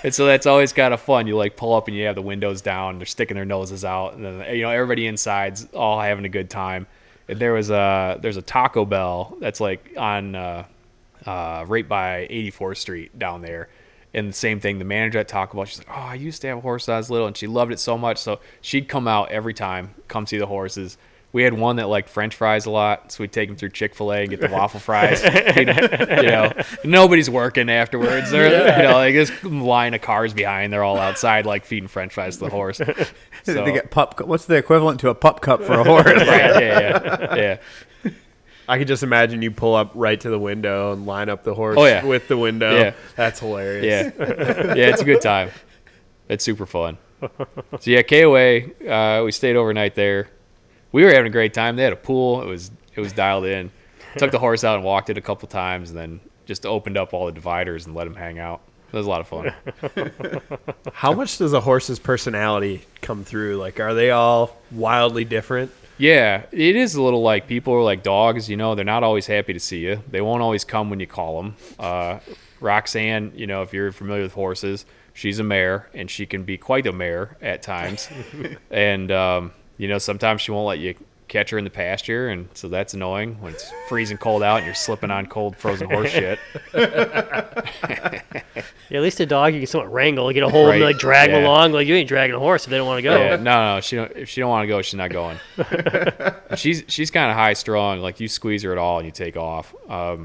And so that's always kind of fun. You like pull up and you have the windows down, they're sticking their noses out, and then you know everybody inside's all having a good time. And there's a Taco Bell that's like on right by 84th Street down there. And the same thing, the manager at Taco Bell, she's like, oh, I used to have a horse when I was little, and she loved it so much. So she'd come out every time, come see the horses. We had one that liked French fries a lot, so we'd take him through Chick-fil-A and get the waffle fries. You know, nobody's working afterwards. They're, you know, like this line of cars behind, they're all outside, like feeding French fries to the horse. So, they get what's the equivalent to a pup cup for a horse? right, yeah. I could just imagine you pull up right to the window and line up the horse with the window. Yeah. That's hilarious. Yeah, it's a good time. It's super fun. So yeah, KOA, we stayed overnight there. We were having a great time. They had a pool. It was dialed in. Took the horse out and walked it a couple times, and then just opened up all the dividers and let him hang out. It was a lot of fun. How much does a horse's personality come through? Like, are they all wildly different? Yeah, it is a little like people are like dogs. You know, they're not always happy to see you. They won't always come when you call them. Roxanne, you know, if you're familiar with horses, she's a mare, and she can be quite a mare at times. And you know, sometimes she won't let you catch her in the pasture, and so that's annoying when it's freezing cold out and you're slipping on cold frozen horse shit. Yeah, at least a dog you can somewhat wrangle, get a hold of them, like drag them along. Like you ain't dragging a horse if they don't want to go. Yeah, no, if she don't want to go, she's not going. she's kind of high strung. Like you squeeze her at all and you take off. I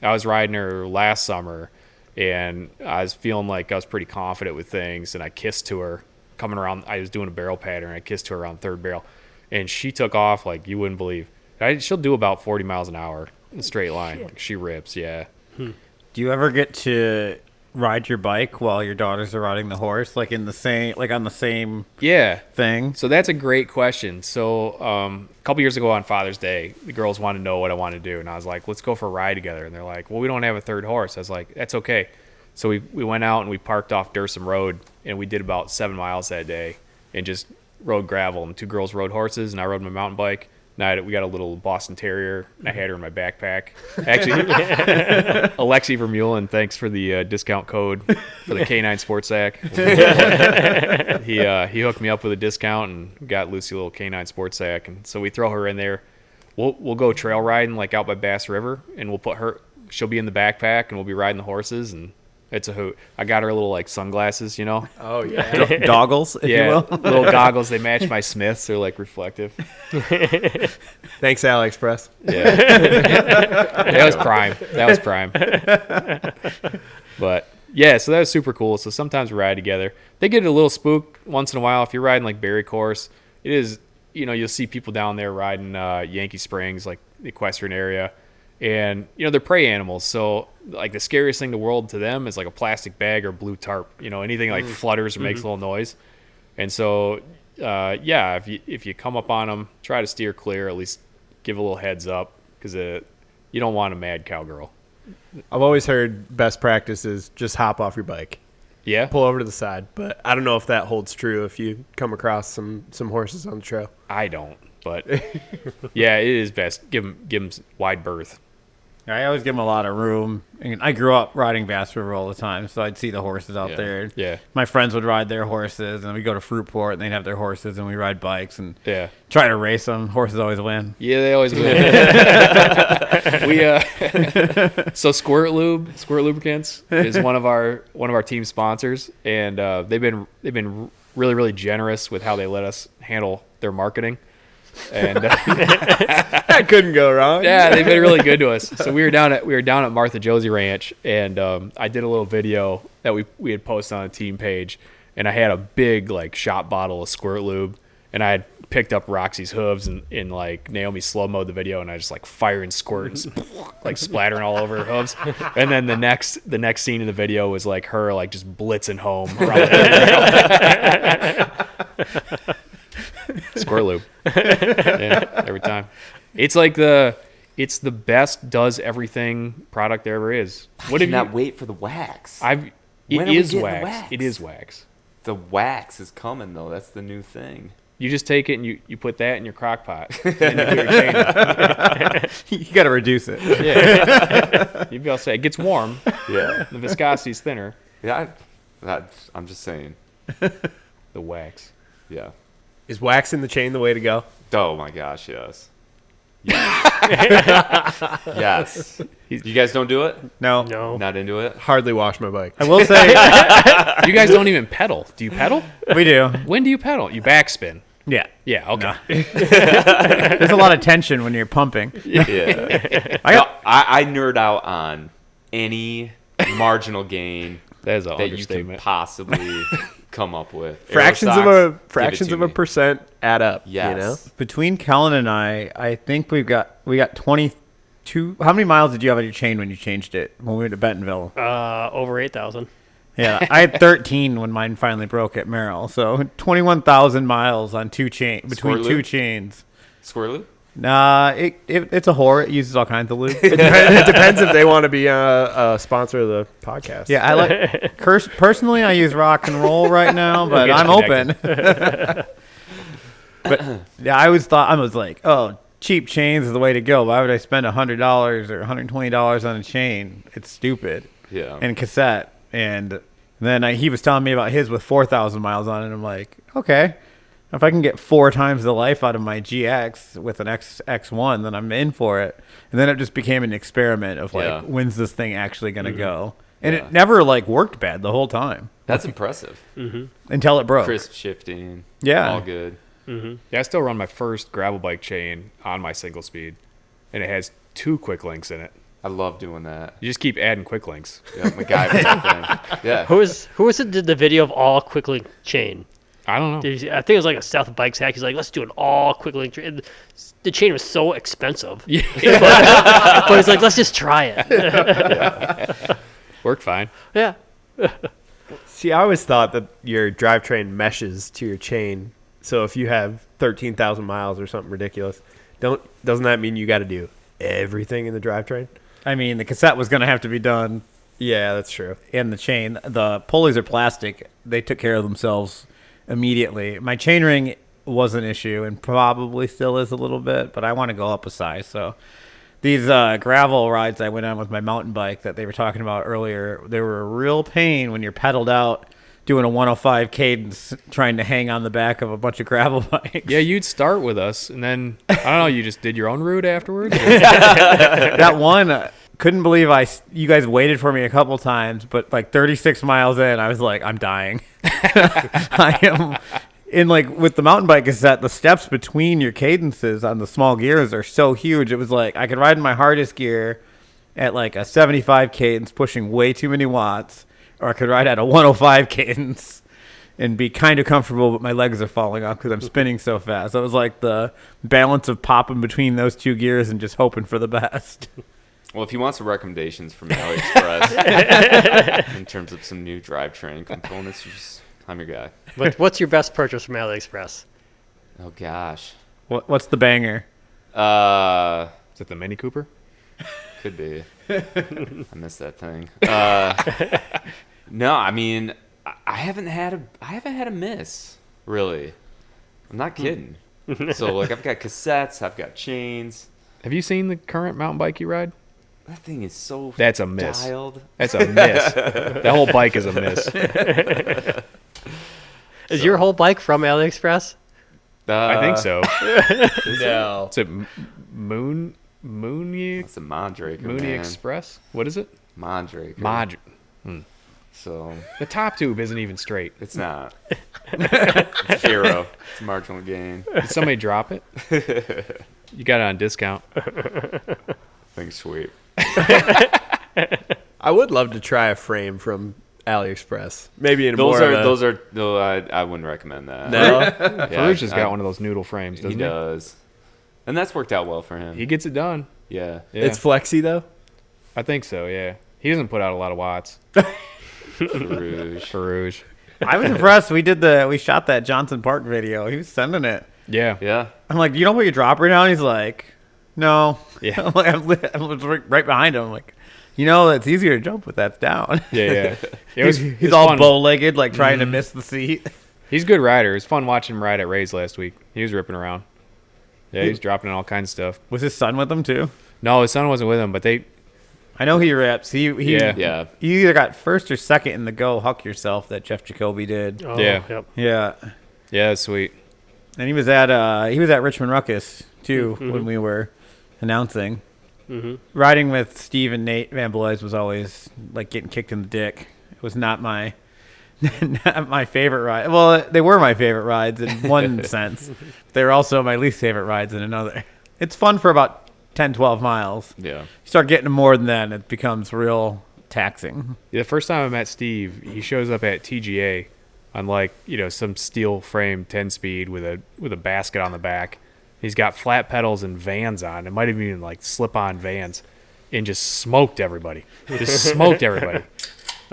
was riding her last summer, and I was feeling like I was pretty confident with things, and I kissed to her coming around. I was doing a barrel pattern. I kissed to her around third barrel, and she took off like you wouldn't believe. She'll do about 40 miles an hour in a straight line. Like, she rips, yeah. Do you ever get to ride your bike while your daughters are riding the horse, like on the same thing? So that's a great question. So a couple years ago on Father's Day, the girls wanted to know what I wanted to do, and I was like, let's go for a ride together. And they're like, well, we don't have a third horse. I was like, that's okay. So we went out and we parked off Dursum Road, and we did about 7 miles that day and just rode gravel. And 2 girls rode horses, and I rode my mountain bike. And we got a little Boston Terrier, and I had her in my backpack. Actually, Alexi Vermeulen, thanks for the discount code for the K9 Sports Sack. He hooked me up with a discount and got Lucy a little K9 Sports Sack. And so we throw her in there. We'll go trail riding like out by Bass River, and we'll put her. She'll be in the backpack, and we'll be riding the horses, and it's a hoot. I got her little like sunglasses, you know. Oh yeah, Goggles, if you will. Little goggles. They match my Smiths. They're like reflective. Thanks, AliExpress. Yeah, that was prime. But yeah, so that was super cool. So sometimes we ride together. They get a little spook once in a while. If you're riding like Berry Course, it is, you'll see people down there riding Yankee Springs, like the equestrian area. And, they're prey animals. So, like, the scariest thing in the world to them is, like, a plastic bag or blue tarp. Anything, like, flutters or makes a little noise. And so, if you come up on them, try to steer clear, at least give a little heads up, because you don't want a mad cowgirl. I've always heard best practice is just hop off your bike. Yeah? Pull over to the side. But I don't know if that holds true if you come across some horses on the trail. I don't. But, yeah, it is best. Give them wide berth. I always give them a lot of room. And I grew up riding Bass River all the time, so I'd see the horses out there. Yeah. My friends would ride their horses, and we'd go to Fruitport, and they'd have their horses, and we ride bikes and try to race them. Horses always win. Yeah, they always win. So Squirt Lubricants is one of our team sponsors, and they've been really, really generous with how they let us handle their marketing. And that couldn't go wrong. Yeah, they've been really good to us. So we were down at Martha Josie Ranch, and I did a little video that we had posted on a team page, and I had a big like shot bottle of Squirt Lube, and I had picked up Roxy's hooves and like Naomi slow mode the video, and I just like firing squirt and like splattering all over her hooves. And then the next scene in the video was like her like just blitzing home around the Squirt Lube. Yeah, every time. It's like it's the best does everything product there ever is. What I cannot wait for the wax. It is wax. It is wax. The wax is coming though. That's the new thing. You just take it and you put that in your crock pot. And you put your chain in. You got to reduce it. Yeah. You'd be able to say it gets warm. Yeah. The viscosity is thinner. Yeah. I'm just saying. The wax. Yeah. Is wax in the chain the way to go? Oh my gosh, yes. Yes. You guys don't do it? No. Not into it? Hardly wash my bike. I will say, you guys don't even pedal. Do you pedal? we do. When do you pedal? You backspin. Yeah. Yeah, okay. No. There's a lot of tension when you're pumping. Yeah. I nerd out on any marginal gain That is an that you understatement. can possibly come up with. Fractions Aerostocks, of a percent add up. Yes. Between Colin and I think we got 22. How many miles did you have on your chain when you changed it when we went to Bentonville? Over 8,000. Yeah, I had 13 when mine finally broke at Merrill. So 21,000 miles on between two chains. Square loop? Nah, it's a whore. It uses all kinds of lube. It depends if they want to be a sponsor of the podcast. Yeah, I like. Personally, I use rock and roll right now, but I'm open. But yeah, I was like, oh, cheap chains is the way to go. Why would I spend $100 or $120 on a chain? It's stupid. Yeah. And cassette, and then he was telling me about his with 4,000 miles on it. And I'm like, okay. If I can get 4 times the life out of my GX with an X1, then I'm in for it. And then it just became an experiment of like, Yeah. when's this thing actually going to go? And Yeah. it never like worked bad the whole time That's impressive. until it broke. Crisp shifting. Yeah. All good. Yeah, I still run my first gravel bike chain on my single speed, and it has 2 quick links in it. I love doing that. You just keep adding quick links. Yeah, MacGyver thing. Yeah. Who was it did the video of all quick link chain? I don't know. I think it was like a South Bikes hack. He's like, let's do an all quick link chain. The chain was so expensive. Yeah. But he's like, let's just try it. Worked fine. Yeah. See, I always thought that your drivetrain meshes to your chain. So if you have 13,000 miles or something ridiculous, doesn't that mean you got to do everything in the drivetrain? I mean, the cassette was going to have to be done Yeah, that's true. in the chain. The pulleys are plastic. They took care of themselves immediately. My chain ring was an issue and probably still is a little bit, but I want to go up a size. So these gravel rides I went on with my mountain bike that they were talking about earlier, they were a real pain when you're pedaled out doing a 105 cadence trying to hang on the back of a bunch of gravel bikes. Yeah, you'd start with us, and then, I don't know, you just did your own route afterwards? That one, couldn't believe you guys waited for me a couple times, but like 36 miles in, I was like, I'm dying. I am in like with the mountain bike cassette, the steps between your cadences on the small gears are so huge. It was like I could ride in my hardest gear at like a 75 cadence, pushing way too many watts, or I could ride at a 105 cadence and be kind of comfortable, but my legs are falling off because I'm spinning so fast. So it was like the balance of popping between those 2 gears and just hoping for the best. Well, if you want some recommendations from AliExpress in terms of some new drivetrain components, I'm your guy. But what's your best purchase from AliExpress? Oh gosh, What's the banger? Is it the Mini Cooper? could be. I missed that thing. No, I mean, I haven't had a miss really. I'm not kidding. So like, I've got cassettes, I've got chains. Have you seen the current mountain bike you ride? That thing is so That's a miss. dialed. That's a miss. That whole bike is a miss. Is your whole bike from AliExpress? I think so. No. Is it Mooney It's a Mondraker, Mooney man. Express? What is it? Mondraker. So The top tube isn't even straight. it's not. It's zero. It's a marginal gain. Did somebody drop it? You got it on discount. Thing's sweet. I would love to try a frame from AliExpress. Maybe in Those more are of a, those are no. I wouldn't recommend that. No? Yeah, Farouche has got one of those noodle frames, He doesn't he? does, and that's worked out well for him. He gets it done. Yeah. Yeah, It's flexy though. I think so. Yeah, he doesn't put out a lot of watts. Rouge. Farouche. I was impressed. We shot that Johnson Park video. He was sending it. Yeah. Yeah. I'm like, do you know where your drop right now? He's like, no. Yeah. I'm like, I'm right behind him. I'm like, you know, it's easier to jump with that's down. Yeah. It was, He's it's all fun. bow-legged, like trying to miss the seat. He's a good rider. It was fun watching him ride at Ray's last week. He was ripping around. Yeah, he was dropping in all kinds of stuff. Was his son with him too? No, his son wasn't with him, but they. I know he rips. He Yeah. Yeah. You either got first or second in the Go Huck Yourself that Jeff Jacoby did. Oh, Yeah. Yep. Yeah, Yeah, that's sweet. and he was at Richmond Ruckus too when we were announcing. Riding with Steve and Nate Van Blois was always like getting kicked in the dick. It was not my favorite ride. Well, they were my favorite rides in one sense. They were also my least favorite rides in another. It's fun for about 10, 12 miles. Yeah. You start getting more than that, it becomes real taxing. Yeah, the first time I met Steve, he shows up at TGA on like, some steel frame 10-speed with a basket on the back. He's got flat pedals and Vans on. It might have been like slip-on Vans, and just smoked everybody. Just smoked everybody.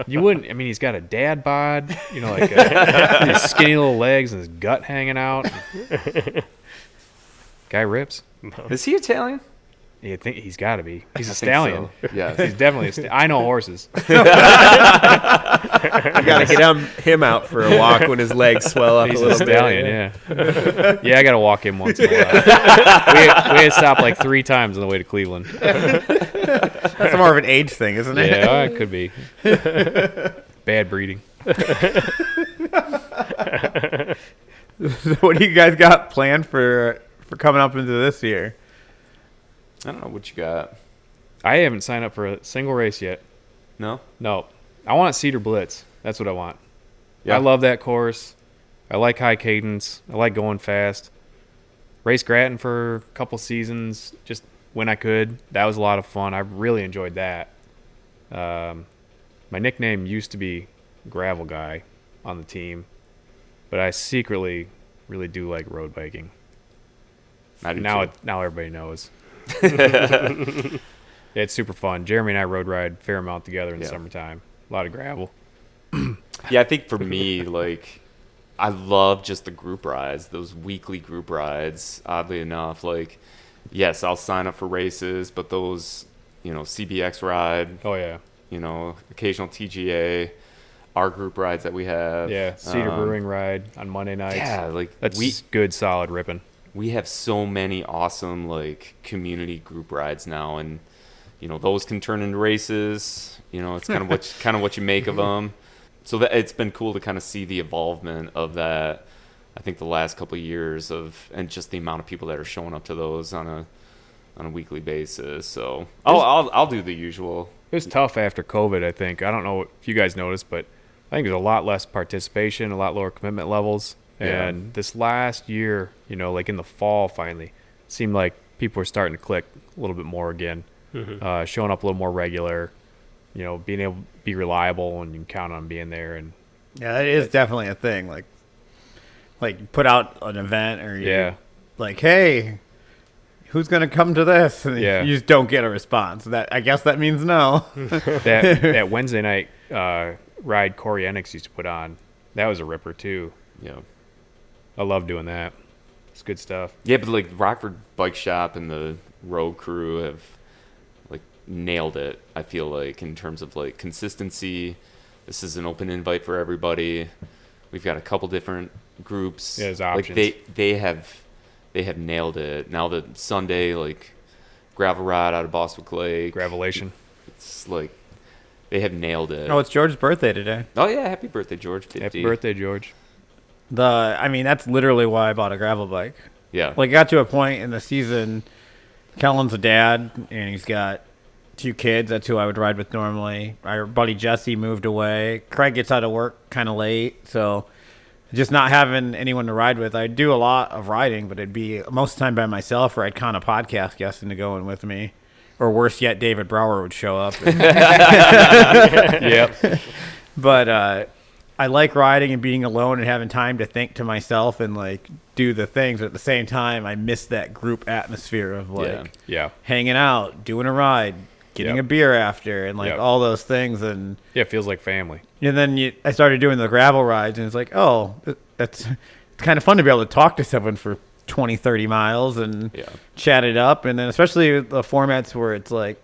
You wouldn't. I mean, he's got a dad bod, like his skinny little legs and his gut hanging out. Guy rips. Is he Italian? I think he's got to be. He's a I think stallion. so. Yeah. He's definitely a stallion. I know horses. You gotta get him out for a walk when his legs swell up He's a a little stallion, bit. yeah. Yeah, I got to walk him once in a while. we had to stop like 3 times on the way to Cleveland. That's more of an age thing, isn't it? Yeah, it could be. Bad breeding. So what do you guys got planned for coming up into this year? I don't know what you got. I haven't signed up for a single race yet. No? No. I want Cedar Blitz. That's what I want. Yeah. I love that course. I like high cadence. I like going fast. Raced Grattan for a couple seasons, just when I could. That was a lot of fun. I really enjoyed that. My nickname used to be Gravel Guy on the team, but I secretly really do like road biking. I do Now too. now everybody knows. Yeah, it's super fun. Jeremy and I road ride a fair amount together in the Yeah. summertime. A lot of gravel. Yeah, I think for me, like, I love just the group rides, those weekly group rides. Oddly enough, like, yes, I'll sign up for races, but those, CBX ride, Oh yeah, occasional TGA, our group rides that we have. yeah. Cedar Brewing ride on Monday nights. Yeah, like That's good, solid ripping. we have so many awesome like community group rides now, and those can turn into races. It's kind of what you make of them. So that it's been cool to kind of see the evolvement of that. I think the last couple of years and just the amount of people that are showing up to those on a weekly basis. So I'll do the usual. It was tough after COVID, I think. I don't know if you guys noticed, but I think there's a lot less participation, a lot lower commitment levels. Yeah. And this last year, like in the fall finally, it seemed like people were starting to click a little bit more again, showing up a little more regular, being able to be reliable and you can count on being there. And Yeah, that is definitely a thing. Like you put out an event or yeah, like, hey, who's gonna come to this? And Yeah. you just don't get a response. I guess that means no. that Wednesday night ride Corey Enix used to put on, that was a ripper too. Yeah. I love doing that. It's good stuff. Yeah, but like Rockford Bike Shop and the road crew have like nailed it. I feel like in terms of like consistency. This is an open invite for everybody. We've got a couple different groups. Yeah, there's like options. they have nailed it. Now the Sunday like gravel ride out of Bostwick Lake. Gravelation. It's like they have nailed it. Oh, it's George's birthday today. Oh yeah, happy birthday, George. 50. Happy birthday, George. That's literally why I bought a gravel bike. Yeah. Like, got to a point in the season, Kellen's a dad, and he's got 2 kids. That's who I would ride with normally. Our buddy Jesse moved away. Craig gets out of work kind of late, so just not having anyone to ride with. I do a lot of riding, but it'd be most of the time by myself, or I'd con a podcast guest into going with me. Or worse yet, David Brower would show up. Yep. But I like riding and being alone and having time to think to myself and like do the things. But at the same time, I miss that group atmosphere of like Yeah. hanging out, doing a ride, getting Yep. a beer after, and like Yep. all those things. And Yeah, it feels like family. then I started doing the gravel rides, and it's like, oh, it's kind of fun to be able to talk to someone for 20, 30 miles and Yeah. chat it up. And then especially the formats where it's like,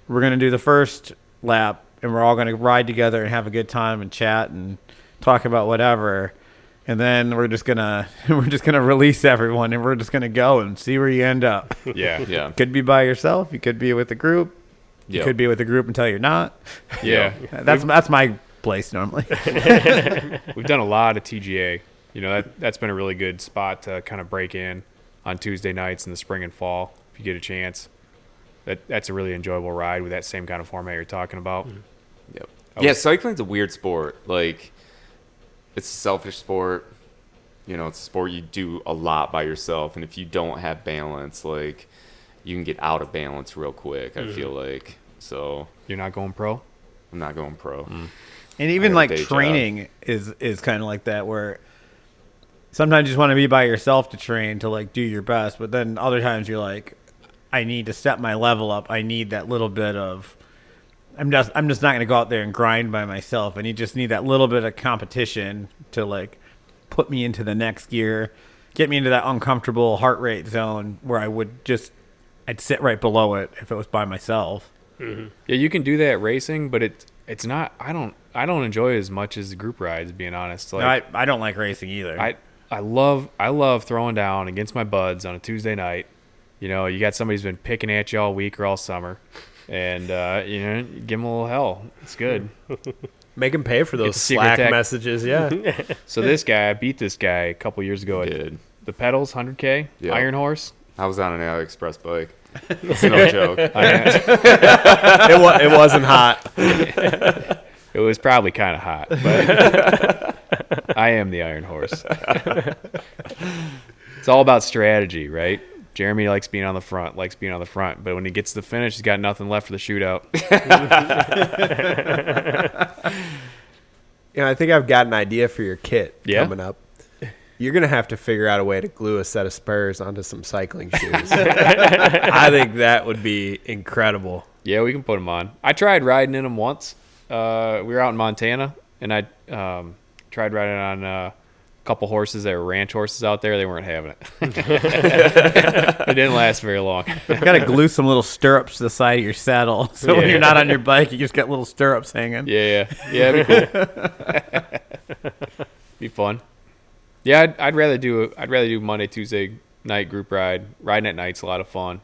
we're going to do the first lap and we're all going to ride together and have a good time and chat and talk about whatever. And then we're just going to release everyone and we're just going to go and see where you end up. Yeah. Yeah. Could be by yourself. You could be with a group. You Yeah. could be with a group until you're not. Yeah. That's my place normally. We've done a lot of TGA. That's been a really good spot to kind of break in on Tuesday nights in the spring and fall if you get a chance. That's a really enjoyable ride with that same kind of format you're talking about. Yep. I Yeah, was- cycling's a weird sport. Like, it's a selfish sport. It's a sport you do a lot by yourself, and if you don't have balance, like, you can get out of balance real quick. I feel like so. You're not going pro? I'm not going pro. And even I like have a day training is kind of like that, where sometimes you just want to be by yourself to train to like do your best, but then other times you're like, I need to step my level up. I need that little bit of I'm just not going to go out there and grind by myself. And you just need that little bit of competition to like put me into the next gear, get me into that uncomfortable heart rate zone where I'd sit right below it if it was by myself. Yeah, you can do that racing, but it's not. I don't enjoy it as much as the group rides. Being honest, like No, I don't like racing either. I love throwing down against my buds on a Tuesday night. You got somebody who's been picking at you all week or all summer, and you give them a little hell. It's good. Make him pay for those the secret Slack tech. messages. Yeah. So this guy, I beat this guy a couple years ago. At Did. the pedals, 100K, Yeah. Iron Horse. I was on an AliExpress bike. It's no joke. It wasn't hot. It was probably kind of hot, but I am the Iron Horse. It's all about strategy, right? Jeremy likes being on the front, but when he gets to the finish, he's got nothing left for the shootout. I think I've got an idea for your kit Yeah? coming up. You're going to have to figure out a way to glue a set of spurs onto some cycling shoes. I think that would be incredible. Yeah, we can put them on. I tried riding in them once. We were out in Montana, and I tried riding on a couple horses that were ranch horses out there. They weren't having it. It didn't last very long. You got to glue some little stirrups to the side of your saddle. So when Yeah. you're not on your bike, you just got little stirrups hanging. Yeah, it'd be cool. Be fun. Yeah, I'd rather do Monday, Tuesday night group ride. Riding at night's a lot of fun.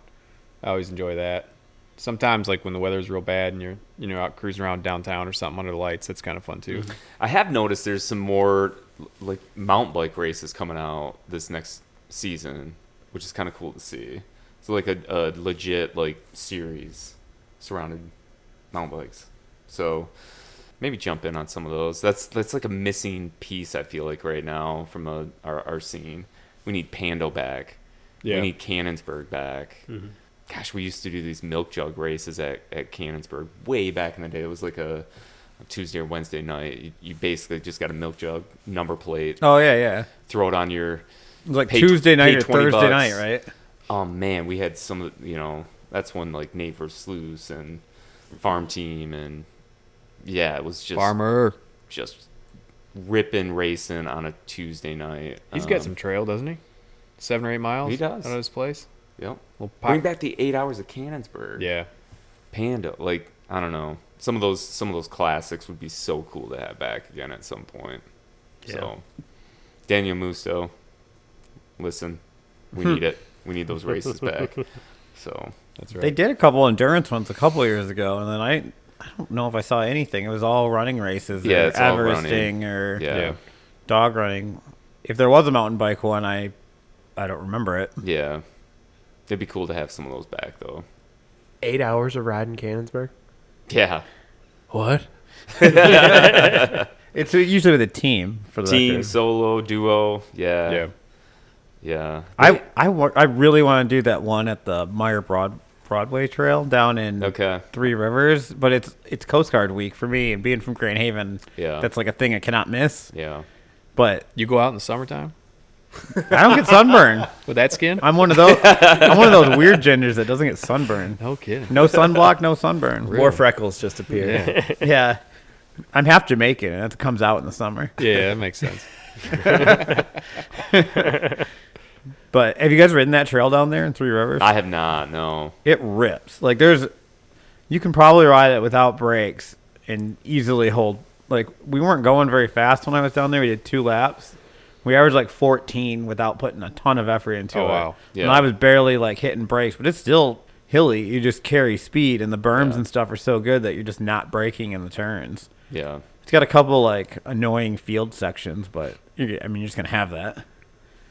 I always enjoy that. Sometimes, like when the weather's real bad and you're out cruising around downtown or something under the lights, that's kind of fun too. I have noticed there's some more like mountain bike races coming out this next season, which is kind of cool to see. So like a legit like series surrounding mountain bikes. So maybe jump in on some of those. That's like a missing piece I feel like right now from our scene. We need Pando back. Yeah. We need Cannonsburg back. Gosh, we used to do these milk jug races at Cannonsburg way back in the day. It was like a Tuesday or Wednesday night. You basically just got a milk jug, number plate, Oh, yeah. throw it on your... It was like Pay- Tuesday night pay or 20 Thursday bucks. night, right? Oh, man, we had some of that's when like Nate vs. Sluice and Farm Team and... Yeah, it was just... Farmer. Just ripping racing on a Tuesday night. He's got some trail, doesn't he? 7 or 8 miles He does. out of his place. Yep. Well, Bring back the 8 hours of Cannonsburg. Yeah. Panda, like I don't know, some of those classics would be so cool to have back again at some point. Yeah. So, Daniel Musto, listen, we need it. We need those races back. So That's right. They did a couple endurance ones a couple years ago, and then I don't know if I saw anything. It was all running races, Yeah, or it's all Everesting, or yeah, dog running. If there was a mountain bike one, I don't remember it. yeah, it'd be cool to have some of those back though. 8 hours of riding Cannonsburg? Yeah, What? It's usually with a team for the team, record. solo, duo. Yeah, Yeah. yeah. I really want to do that one at the Meyer Broadway Trail down in Okay. Three Rivers, but it's Coast Guard week for me, and being from Grand Haven, Yeah. that's like a thing I cannot miss. Yeah. But You go out in the summertime I don't get sunburned. with that skin? I'm one of those weird genders that doesn't get sunburned. No kidding. No sunblock, no sunburn. More freckles just appeared. Yeah. Yeah. I'm half Jamaican, and that comes out in the summer. Yeah, that makes sense. But have you guys ridden that trail down there in Three Rivers? I have not. No. It rips. Like you can probably ride it without brakes and easily hold. Like we weren't going very fast when I was down there. We did 2 laps. We averaged like 14 without putting a ton of effort into Oh, it. wow. Yeah. And I was barely like hitting brakes, but it's still hilly. You just carry speed, and the berms and stuff are so good that you're just not braking in the turns. Yeah. It's got a couple like annoying field sections, but you're just gonna have that.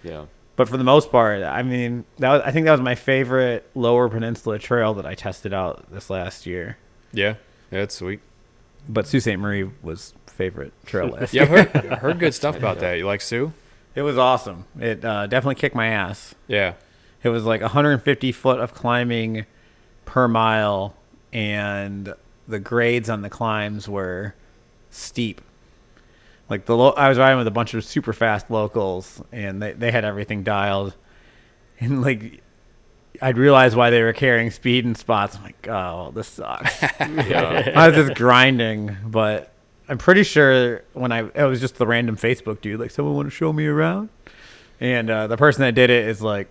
Yeah. But for the most part, I mean, I think that was my favorite Lower Peninsula trail that I tested out this last year. Yeah. Yeah, that's sweet. But Sault Ste. Marie was favorite trail last Yeah, year. I heard good stuff about that. You like Sue? It was awesome. It definitely kicked my ass. Yeah. It was like 150 foot of climbing per mile, and the grades on the climbs were steep. Like I was riding with a bunch of super fast locals, and they had everything dialed. And like, I'd realize why they were carrying speed in spots. I'm like, oh, this sucks. Yeah. I was just grinding, but I'm pretty sure it was just the random Facebook dude, like, someone want to show me around? And the person that did it is like,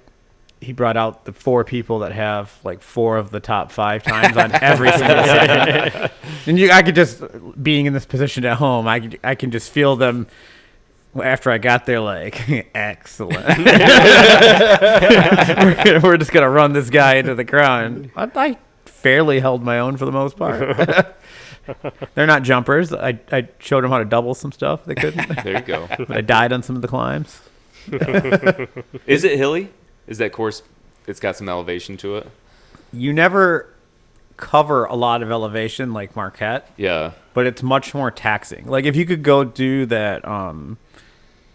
he brought out the 4 people that have like 4 of the top 5 times on every single session. And I could just, being in this position at home, I can just feel them after I got there, like, excellent. We're just gonna run this guy into the ground. I fairly held my own for the most part. They're not jumpers. I showed them how to double some stuff. They couldn't. There you go. But I died on some of the climbs. Is it hilly? Is that course? It's got some elevation to it. You never cover a lot of elevation like Marquette, Yeah. but it's much more taxing. Like if you could go do that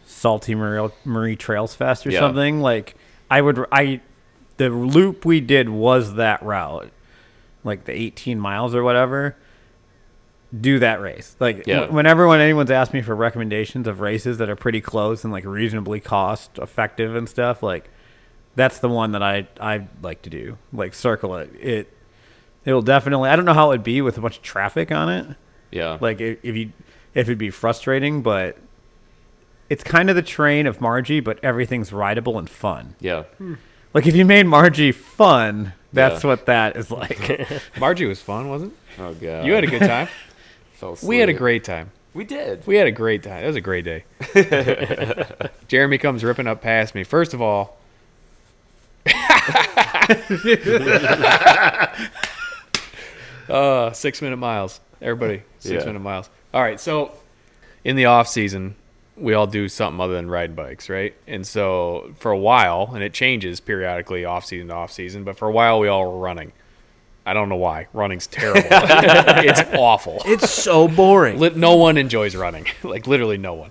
Salty Marie Trails Fest or Yeah. something, like the loop we did was that route, like the 18 miles or whatever. Do that race. Like Yeah. whenever anyone's asked me for recommendations of races that are pretty close and like reasonably cost effective and stuff, like that's the one that I like to do. Like circle it. It'll definitely. I don't know how it'd be with a bunch of traffic on it. Yeah. Like if it'd be frustrating, but it's kind of the terrain of Margie, but everything's rideable and fun. Yeah. Like if you made Margie fun, that's Yeah. what that is like. Margie was fun, wasn't Oh god. it? You had a good time. Fell We had a asleep. great time. We did. We had a great time. It was a great day. Jeremy comes ripping up past me. First of all, 6-minute miles. Everybody, 6-minute miles. All right, so in the off season, we all do something other than ride bikes, right? And so for a while, and it changes periodically off season to off season, but for a while we all were running. I don't know why. Running's terrible. It's awful. It's so boring. No one enjoys running. Like literally no one.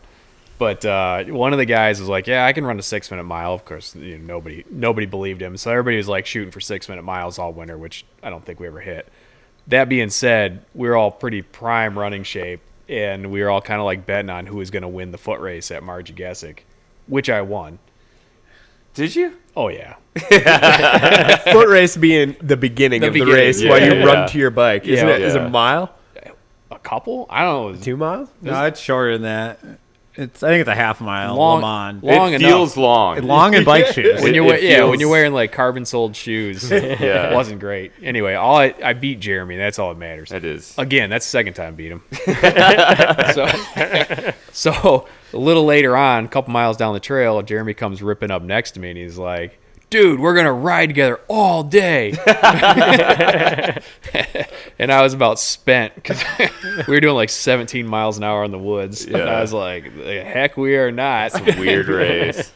But one of the guys was like, "Yeah, I can run a 6-minute mile." Of course, nobody believed him. So everybody was like shooting for 6-minute miles all winter, which I don't think we ever hit. That being said, we were all pretty prime running shape, and we were all kind of like betting on who was going to win the foot race at Margie Gessick, which I won. Did you? Oh yeah, Foot race being the beginning of the beginning, race yeah, while you yeah. run to your bike. Isn't Yeah. it? Is it a mile? a couple. I don't know. It was 2 miles? No, it's shorter than that. I think it's a half mile. Long- Le Mans. long it enough. feels long. Long in bike shoes. when It- you're it when feels- you're wearing like carbon soled shoes. Yeah. It wasn't great. Anyway, I beat Jeremy. That's all that matters. It is. Again, that's the second time I beat him. so a little later on, a couple miles down the trail, Jeremy comes ripping up next to me, and he's like, "Dude, we're gonna ride together all day." And I was about spent because we were doing like 17 miles an hour in the woods. And Yeah. I was like, "The heck, we are not." It's a weird race.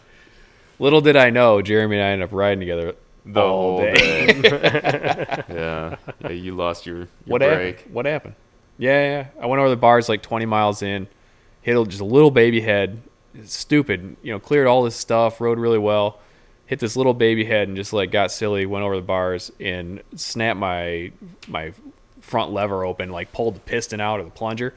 Little did I know, Jeremy and I ended up riding together The all whole day. day. Yeah. You lost your What break. happened? What happened? Yeah. I went over the bars like 20 miles in, hit just a little baby head. It's stupid. Cleared all this stuff, rode really well. Hit this little baby head and just like got silly, went over the bars and snapped my front lever open, like pulled the piston out of the plunger.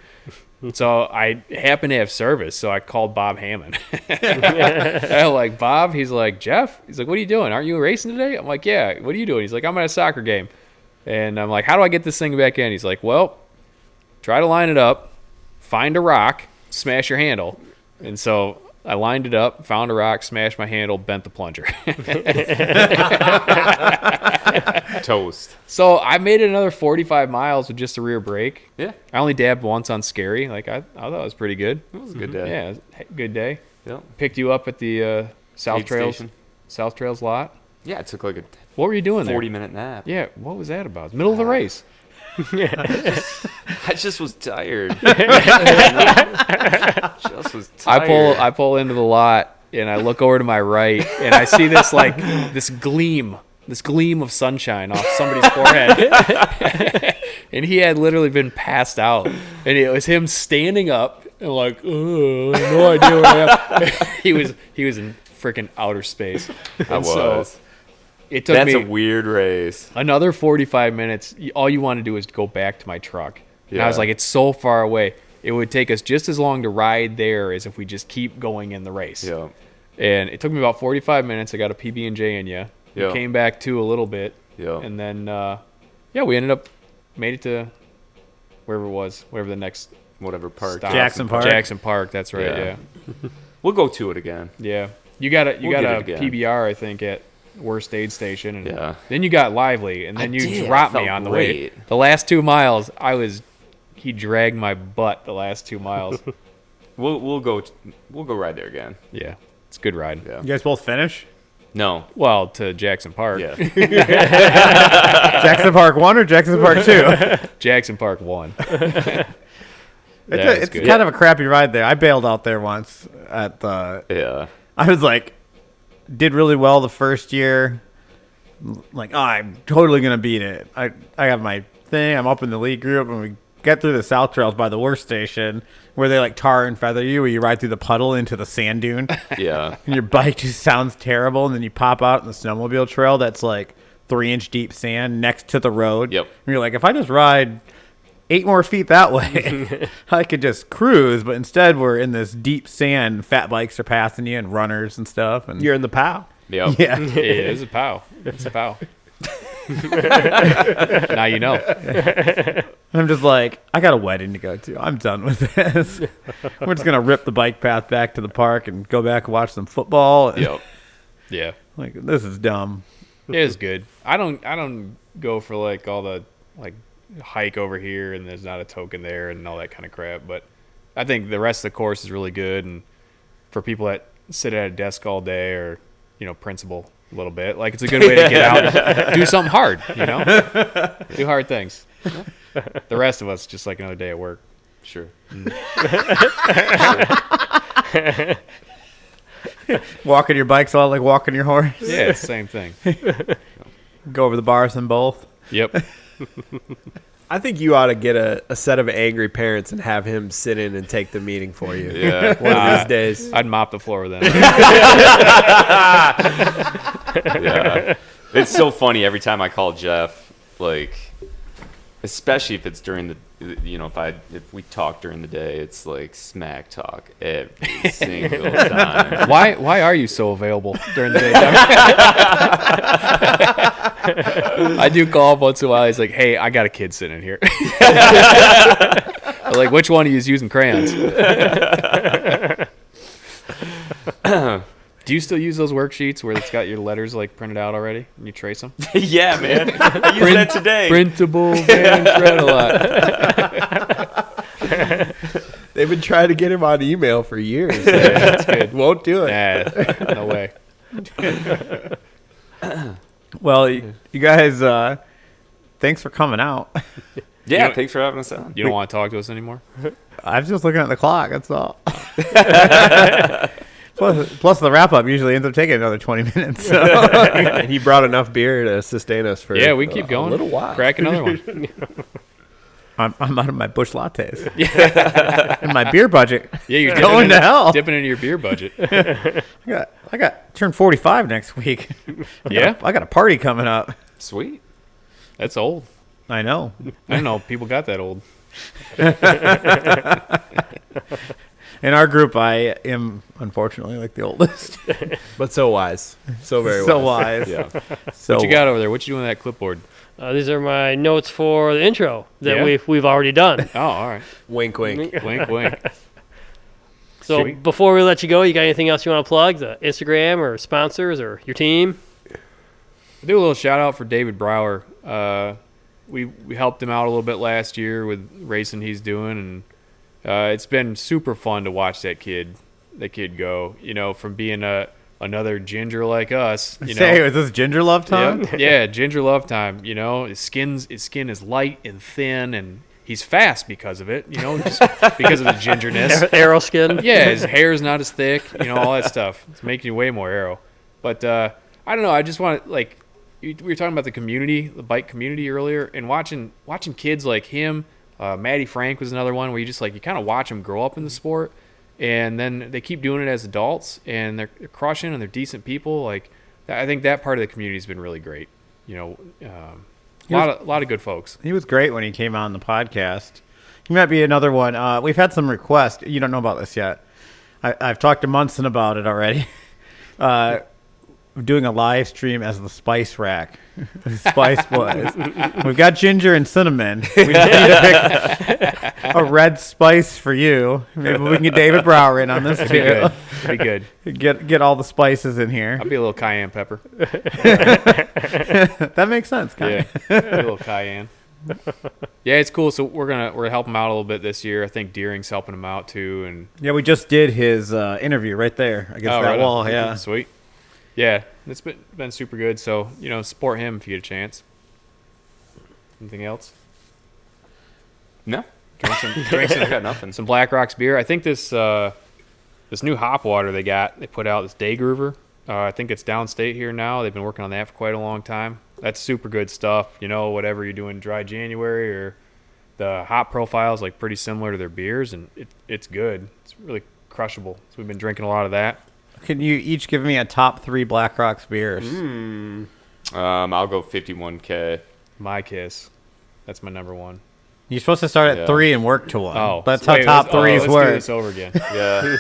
So I happened to have service, so I called Bob Hammond. I'm like, "Bob," he's like, "Jeff," he's like, "What are you doing? Aren't you racing today?" I'm like, "Yeah." "What are you doing?" He's like, "I'm at a soccer game." And I'm like, "How do I get this thing back in?" He's like, "Well, try to line it up, find a rock, smash your handle." And so I lined it up, found a rock, smashed my handle, bent the plunger. Toast. So I made it another 45 miles with just a rear brake. Yeah. I only dabbed once on Scary. Like I thought it was pretty good. It was a good day. Yeah, it was a good day. Yeah. Picked you up at the South Aid Trails station. South Trails lot. Yeah, it took like a What were you doing there? 40-minute nap. Yeah, what was that about? Middle of the race. I just was tired. Just was I tired. pull into the lot and I look over to my right and I see this like this gleam of sunshine off somebody's forehead. And he had literally been passed out. And it was him standing up and like, "Oh, I have no idea where I am." He was in freaking outer space. I And so was. it took That's me a weird race. another 45 minutes. All you want to do is go back to my truck. And I was Yeah. like, it's so far away. It would take us just as long to ride there as if we just keep going in the race. Yeah. And it took me about 45 minutes. I got a PB&J in you. Yeah. Came back to a little bit. Yeah. And then, we ended up, made it to wherever the next Whatever park. stop. Jackson Park. Jackson Park, that's right, Yeah. yeah. We'll go to it again. Yeah. You got We'll a get it again. PBR, I think, at Worst Aid Station. And Yeah. then you got Lively, and then I you did. dropped I me felt on the way. great. The last 2 miles, he dragged my butt the last 2 miles. We'll go ride there again. Yeah. It's a good ride. Yeah. You guys both finish? No. Well, to Jackson Park. Yeah. Jackson Park 1 or Jackson Park 2? Jackson Park 1. It's kind of a crappy ride there. I bailed out there once at the. Yeah. I was like, did really well the first year. Like, oh, I'm totally gonna beat it. I have my thing. I'm up in the league group, and we get through the South Trails by the worst station, where they like tar and feather you, where you ride through the puddle into the sand dune. Yeah. And your bike just sounds terrible, and then you pop out in the snowmobile trail that's like 3-inch deep sand next to the road. Yep. And you're like, if I just ride 8 more feet that way, I could just cruise. But instead, we're in this deep sand. Fat bikes are passing you, and runners and stuff. And You're in the POW. Yep. yeah, It is a POW. It's a POW. Now you know. I'm just like, I got a wedding to go to. I'm done with this. We're just gonna rip the bike path back to the park and go back and watch some football. And, Yep. Yeah. like, this is dumb. It is good. I don't go for like all the like hike over here and there's not a token there and all that kind of crap. But I think the rest of the course is really good, and for people that sit at a desk all day or principal a little bit, like it's a good way to get out and do something hard. Do hard things. The rest of us just like another day at work. Sure. Walking your bike's all like walking your horse. Yeah, it's the same thing. Go over the bars in both. Yep. I think you ought to get a set of angry parents and have him sit in and take the meeting for you. Yeah. One of these days. I'd mop the floor with them. Yeah. It's so funny every time I call Jeff, like, especially if it's during the, if we talk during the day, it's like smack talk every single time. Why are you so available during the daytime? I do call up once in a while. He's like, "Hey, I got a kid sitting in here." I'm like, which one of you is using crayons? Do you still use those worksheets where it's got your letters like printed out already and you trace them? Yeah, man. I used that today. Printable Van Treadalot. They've been trying to get him on email for years. Yeah, that's good. Won't do it. Nah, no way. Well, you guys, thanks for coming out. Yeah, thanks for having us on. You don't want to talk to us anymore? I was just looking at the clock. That's all. Plus, the wrap up usually ends up taking another 20 minutes. So. And he brought enough beer to sustain us for Yeah, we can keep going. a little while. Crack another one. I'm out of my bush lattes. And my beer budget. Yeah, you're Going to hell. Dipping into your beer budget. I got turned 45 next week. Yeah? I got a party coming up. Sweet. That's old. I know. I don't know. People got that old. In our group, I am unfortunately like the oldest. But so wise. So very So wise. wise. Yeah. So What you got over there? What you doing with that clipboard? These are my notes for the intro that Yeah? we've already done. Oh, all right. Wink, wink. Wink, wink. So Sweet. before we let you go, you got anything else you want to plug? The Instagram or sponsors or your team? I'll do a little shout out for David Brower. We helped him out a little bit last year with racing he's doing, and it's been super fun to watch that kid go. From being another ginger like us. say, is this ginger love time? Yeah, ginger love time. His skin is light and thin, and he's fast because of it. Just because of the gingerness. Arrow skin? Yeah, his hair's not as thick. All that stuff. It's making you way more arrow. But I don't know. I just want to we were talking about the community, the bike community earlier, and watching kids like him. Maddie Frank was another one where you kind of watch them grow up in the sport, and then they keep doing it as adults, and they're crushing, and they're decent people. I think that part of the community has been really great. A lot of good folks. He was great when he came on the podcast. He might be another one. We've had some requests. You don't know about this yet. I've talked to Munson about it already. Doing a live stream as the Spice Rack. Spice Boys. We've got ginger and cinnamon. We just need to pick a red spice for you. Maybe we can get David Brower in on this That'd be too. good. That'd be good. Get all the spices in here. I'll be a little cayenne pepper. That makes sense. Yeah, a little cayenne. Yeah, it's cool. So we're gonna help him out a little bit this year. I think Deering's helping him out too, and Yeah, we just did his interview right there against that right on. wall. Yeah. Sweet. Yeah, it's been super good. So, support him if you get a chance. Anything else? No, Drink I got nothing. some Blackrocks beer. I think this new hop water they put out, this Day Groover. I think it's downstate here now. They've been working on that for quite a long time. That's super good stuff. Whatever you're doing dry January, or the hop profile is like pretty similar to their beers, and it's good. It's really crushable. So we've been drinking a lot of that. Can you each give me a top 3 Blackrocks beers? I'll go 51K. My Kiss. That's my number one. You're supposed to start at Yeah. 3 and work to 1. Oh, That's wait, how top 3s let's do work. this over again. Yeah.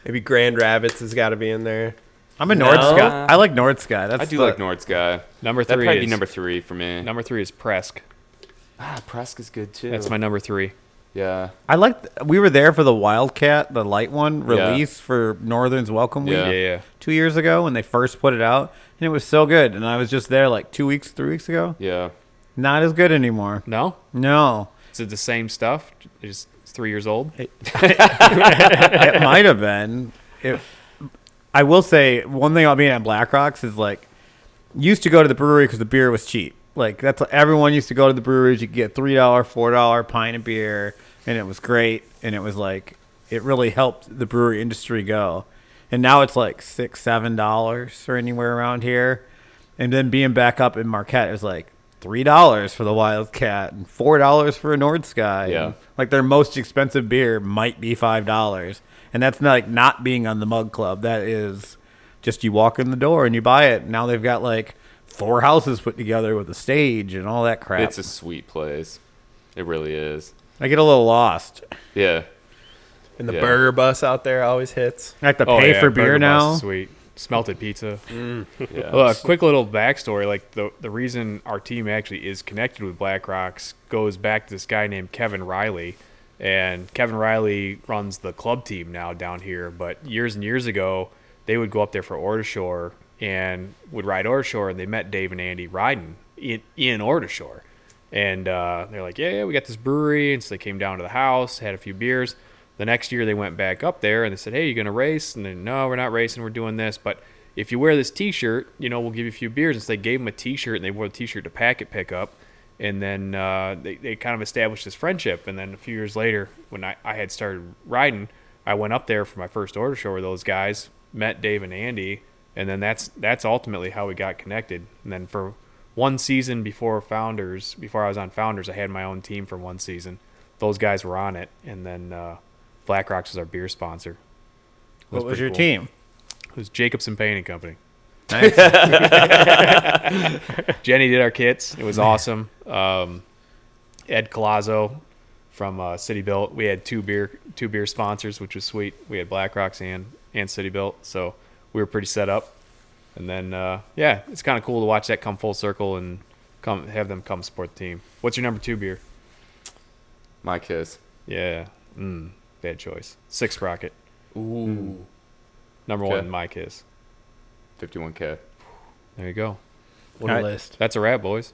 Maybe Grand Rapids has got to be in there. I'm a No. Nordsky. I like Nordsky. That's I do like Nordsky. Number That'd 3 probably is be number 3 for me. number 3 is Presk. Presk is good too. That's my number 3. Yeah. I like. We were there for the Wildcat, the light one Yeah. release for Northern's Welcome Week Yeah. Yeah. 2 years ago when they first put it out, and it was so good. And I was just there like 3 weeks ago. Yeah. Not as good anymore. No? No, Is it the same stuff? It's 3 years old? it might have been. I will say one thing about being at Blackrocks is like, used to go to the brewery because the beer was cheap. Like that's everyone used to go to the breweries. You could get $3, $4 pint of beer, and it was great. And it was like it really helped the brewery industry go. And now it's like $6, $7 or anywhere around here. And then being back up in Marquette, it was like $3 for the Wildcat and $4 for a Nordsky. Yeah. And, like their most expensive beer might be $5, and that's not being on the Mug Club. That is just you walk in the door and you buy it. Now they've got like 4 houses put together with a stage and all that crap. It's a sweet place. It really is. I get a little lost. Yeah. And the Yeah. burger bus out there always hits. I have to pay for beer Burger Bus now. is sweet. Smelted pizza. Yeah. Well, a quick little backstory. Like the reason our team actually is connected with Blackrocks goes back to this guy named Kevin Riley. And Kevin Riley runs the club team now down here. But years and years ago, they would go up there for Ordershore and would ride Ordershore, and they met Dave and Andy riding in Ordershore. And they're like, yeah, we got this brewery. And so they came down to the house, had a few beers. The next year they went back up there and they said, hey, you going to race? And then, no, we're not racing. We're doing this. But if you wear this T-shirt, we'll give you a few beers. And so they gave him a T-shirt, and they wore the T-shirt to packet pickup. And then they kind of established this friendship. And then a few years later, when I had started riding, I went up there for my first order show with those guys, met Dave and Andy. And then that's ultimately how we got connected. And then for one season before I was on Founders, I had my own team for one season. Those guys were on it. And then Blackrocks was our beer sponsor. What was pretty your cool. team? It was Jacobson Painting Company. Nice. Jenny did our kits. It was awesome. Ed Colazzo from City Built. We had two beer sponsors, which was sweet. We had Blackrocks and City Built, so we were pretty set up. And then it's kind of cool to watch that come full circle and have them come support the team. What's your number 2 beer? My Kiss. Yeah, bad choice. 6 Sprocket. Ooh. Number Okay. 1, My Kiss. 51K. There you go. What a Alright. list. That's a wrap, boys.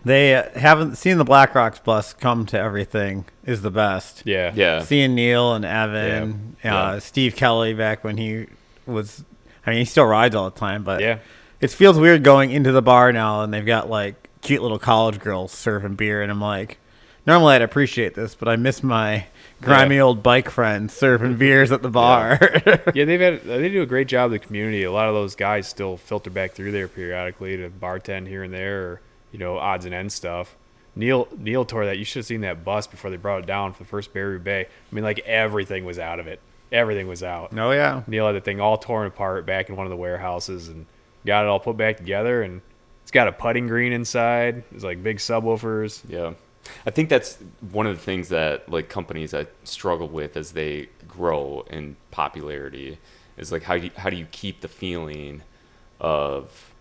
They haven't seen the Blackrocks bus come to everything is the best. Yeah. Yeah. Seeing Neil and Evan, Yeah. Steve Kelly back when he was, he still rides all the time, but Yeah. it feels weird going into the bar now and they've got like cute little college girls serving beer, and I'm like, normally I'd appreciate this, but I miss my grimy old bike friends serving beers at the bar. Yeah, they do a great job of the community. A lot of those guys still filter back through there periodically to bartend here and there, or odds and ends stuff. Neil tore that. You should have seen that bus before they brought it down for the first Barry Bay. I mean, like everything was out of it. Everything was out. Oh yeah. Neil had the thing all torn apart back in one of the warehouses and got it all put back together. And it's got a putting green inside. It's like big subwoofers. Yeah. I think that's one of the things that like companies that struggle with as they grow in popularity is like how do you keep the feeling of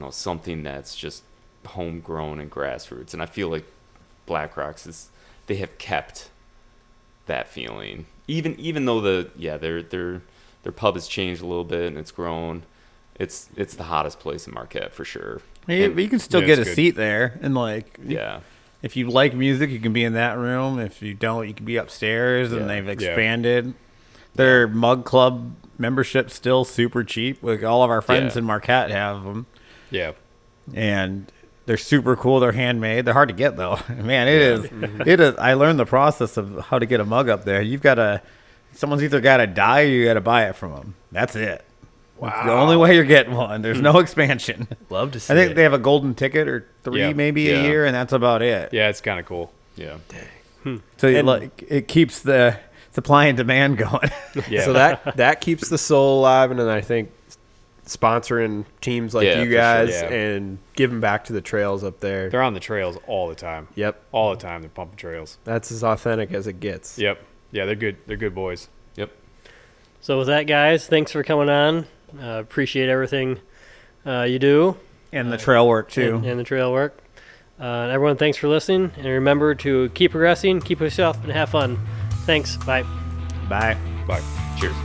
something that's just homegrown and grassroots. And I feel like Blackrocks they have kept that feeling even though their pub has changed a little bit and it's grown. It's the hottest place in Marquette for sure. But you can still Yeah, get a it's good. seat there, and like Yeah. if you like music, you can be in that room. If you don't, you can be upstairs, and Yeah. they've expanded. Their mug club membership's still super cheap. Like all of our friends Yeah. in Marquette have them, Yeah. and they're super cool. They're handmade. They're hard to get though. Man, it is. It is. I learned the process of how to get a mug up there. You've got to. Someone's either got to die or you got to buy it from them. That's it. Wow. That's the only way you're getting one. There's no expansion. Love to see I think it. they have a golden ticket or 3 Yeah. maybe Yeah. a year, and that's about it. Yeah, it's kind of cool. Yeah. So you And- like it keeps the supply and demand going. Yeah. So that keeps the soul alive, and then I think sponsoring teams like Yeah, you for sure. guys Yeah. and giving back to the trails up there. They're on the trails all the time. Yep, All the time. They're pumping trails. that's as authentic as it gets. Yep. Yeah, they're good. They're good boys. Yep. So with that, guys, thanks for coming on. Appreciate everything you do And the trail work too. and the trail work. And everyone, thanks for listening. And remember to keep progressing, keep yourself, and have fun. Thanks. Bye. Bye. Bye. Cheers.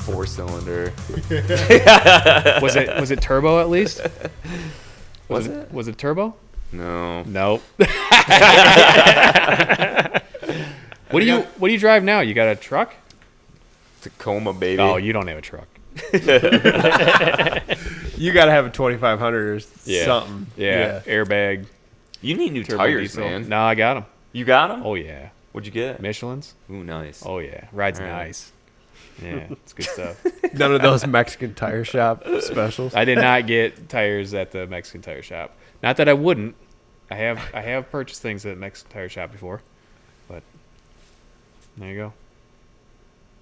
Four-cylinder. Was it turbo at least? Was Was it turbo? No. No. What do you drive now? You got a truck? Tacoma, baby. Oh, you don't have a truck. You got to have a 2500 or Yeah. something. Yeah. Airbag. You need new Turbo tires, diesel. man. No, I got them. You got them? Oh yeah. What'd you get? Michelin's. Ooh, nice. Oh yeah. Ride's All right. nice. Yeah, it's good stuff. None of those Mexican tire shop specials. I did not get tires at the Mexican tire shop. Not that I wouldn't. I have purchased things at the Mexican tire shop before, but there you go.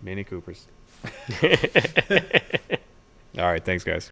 Mini Coopers. All right, thanks guys.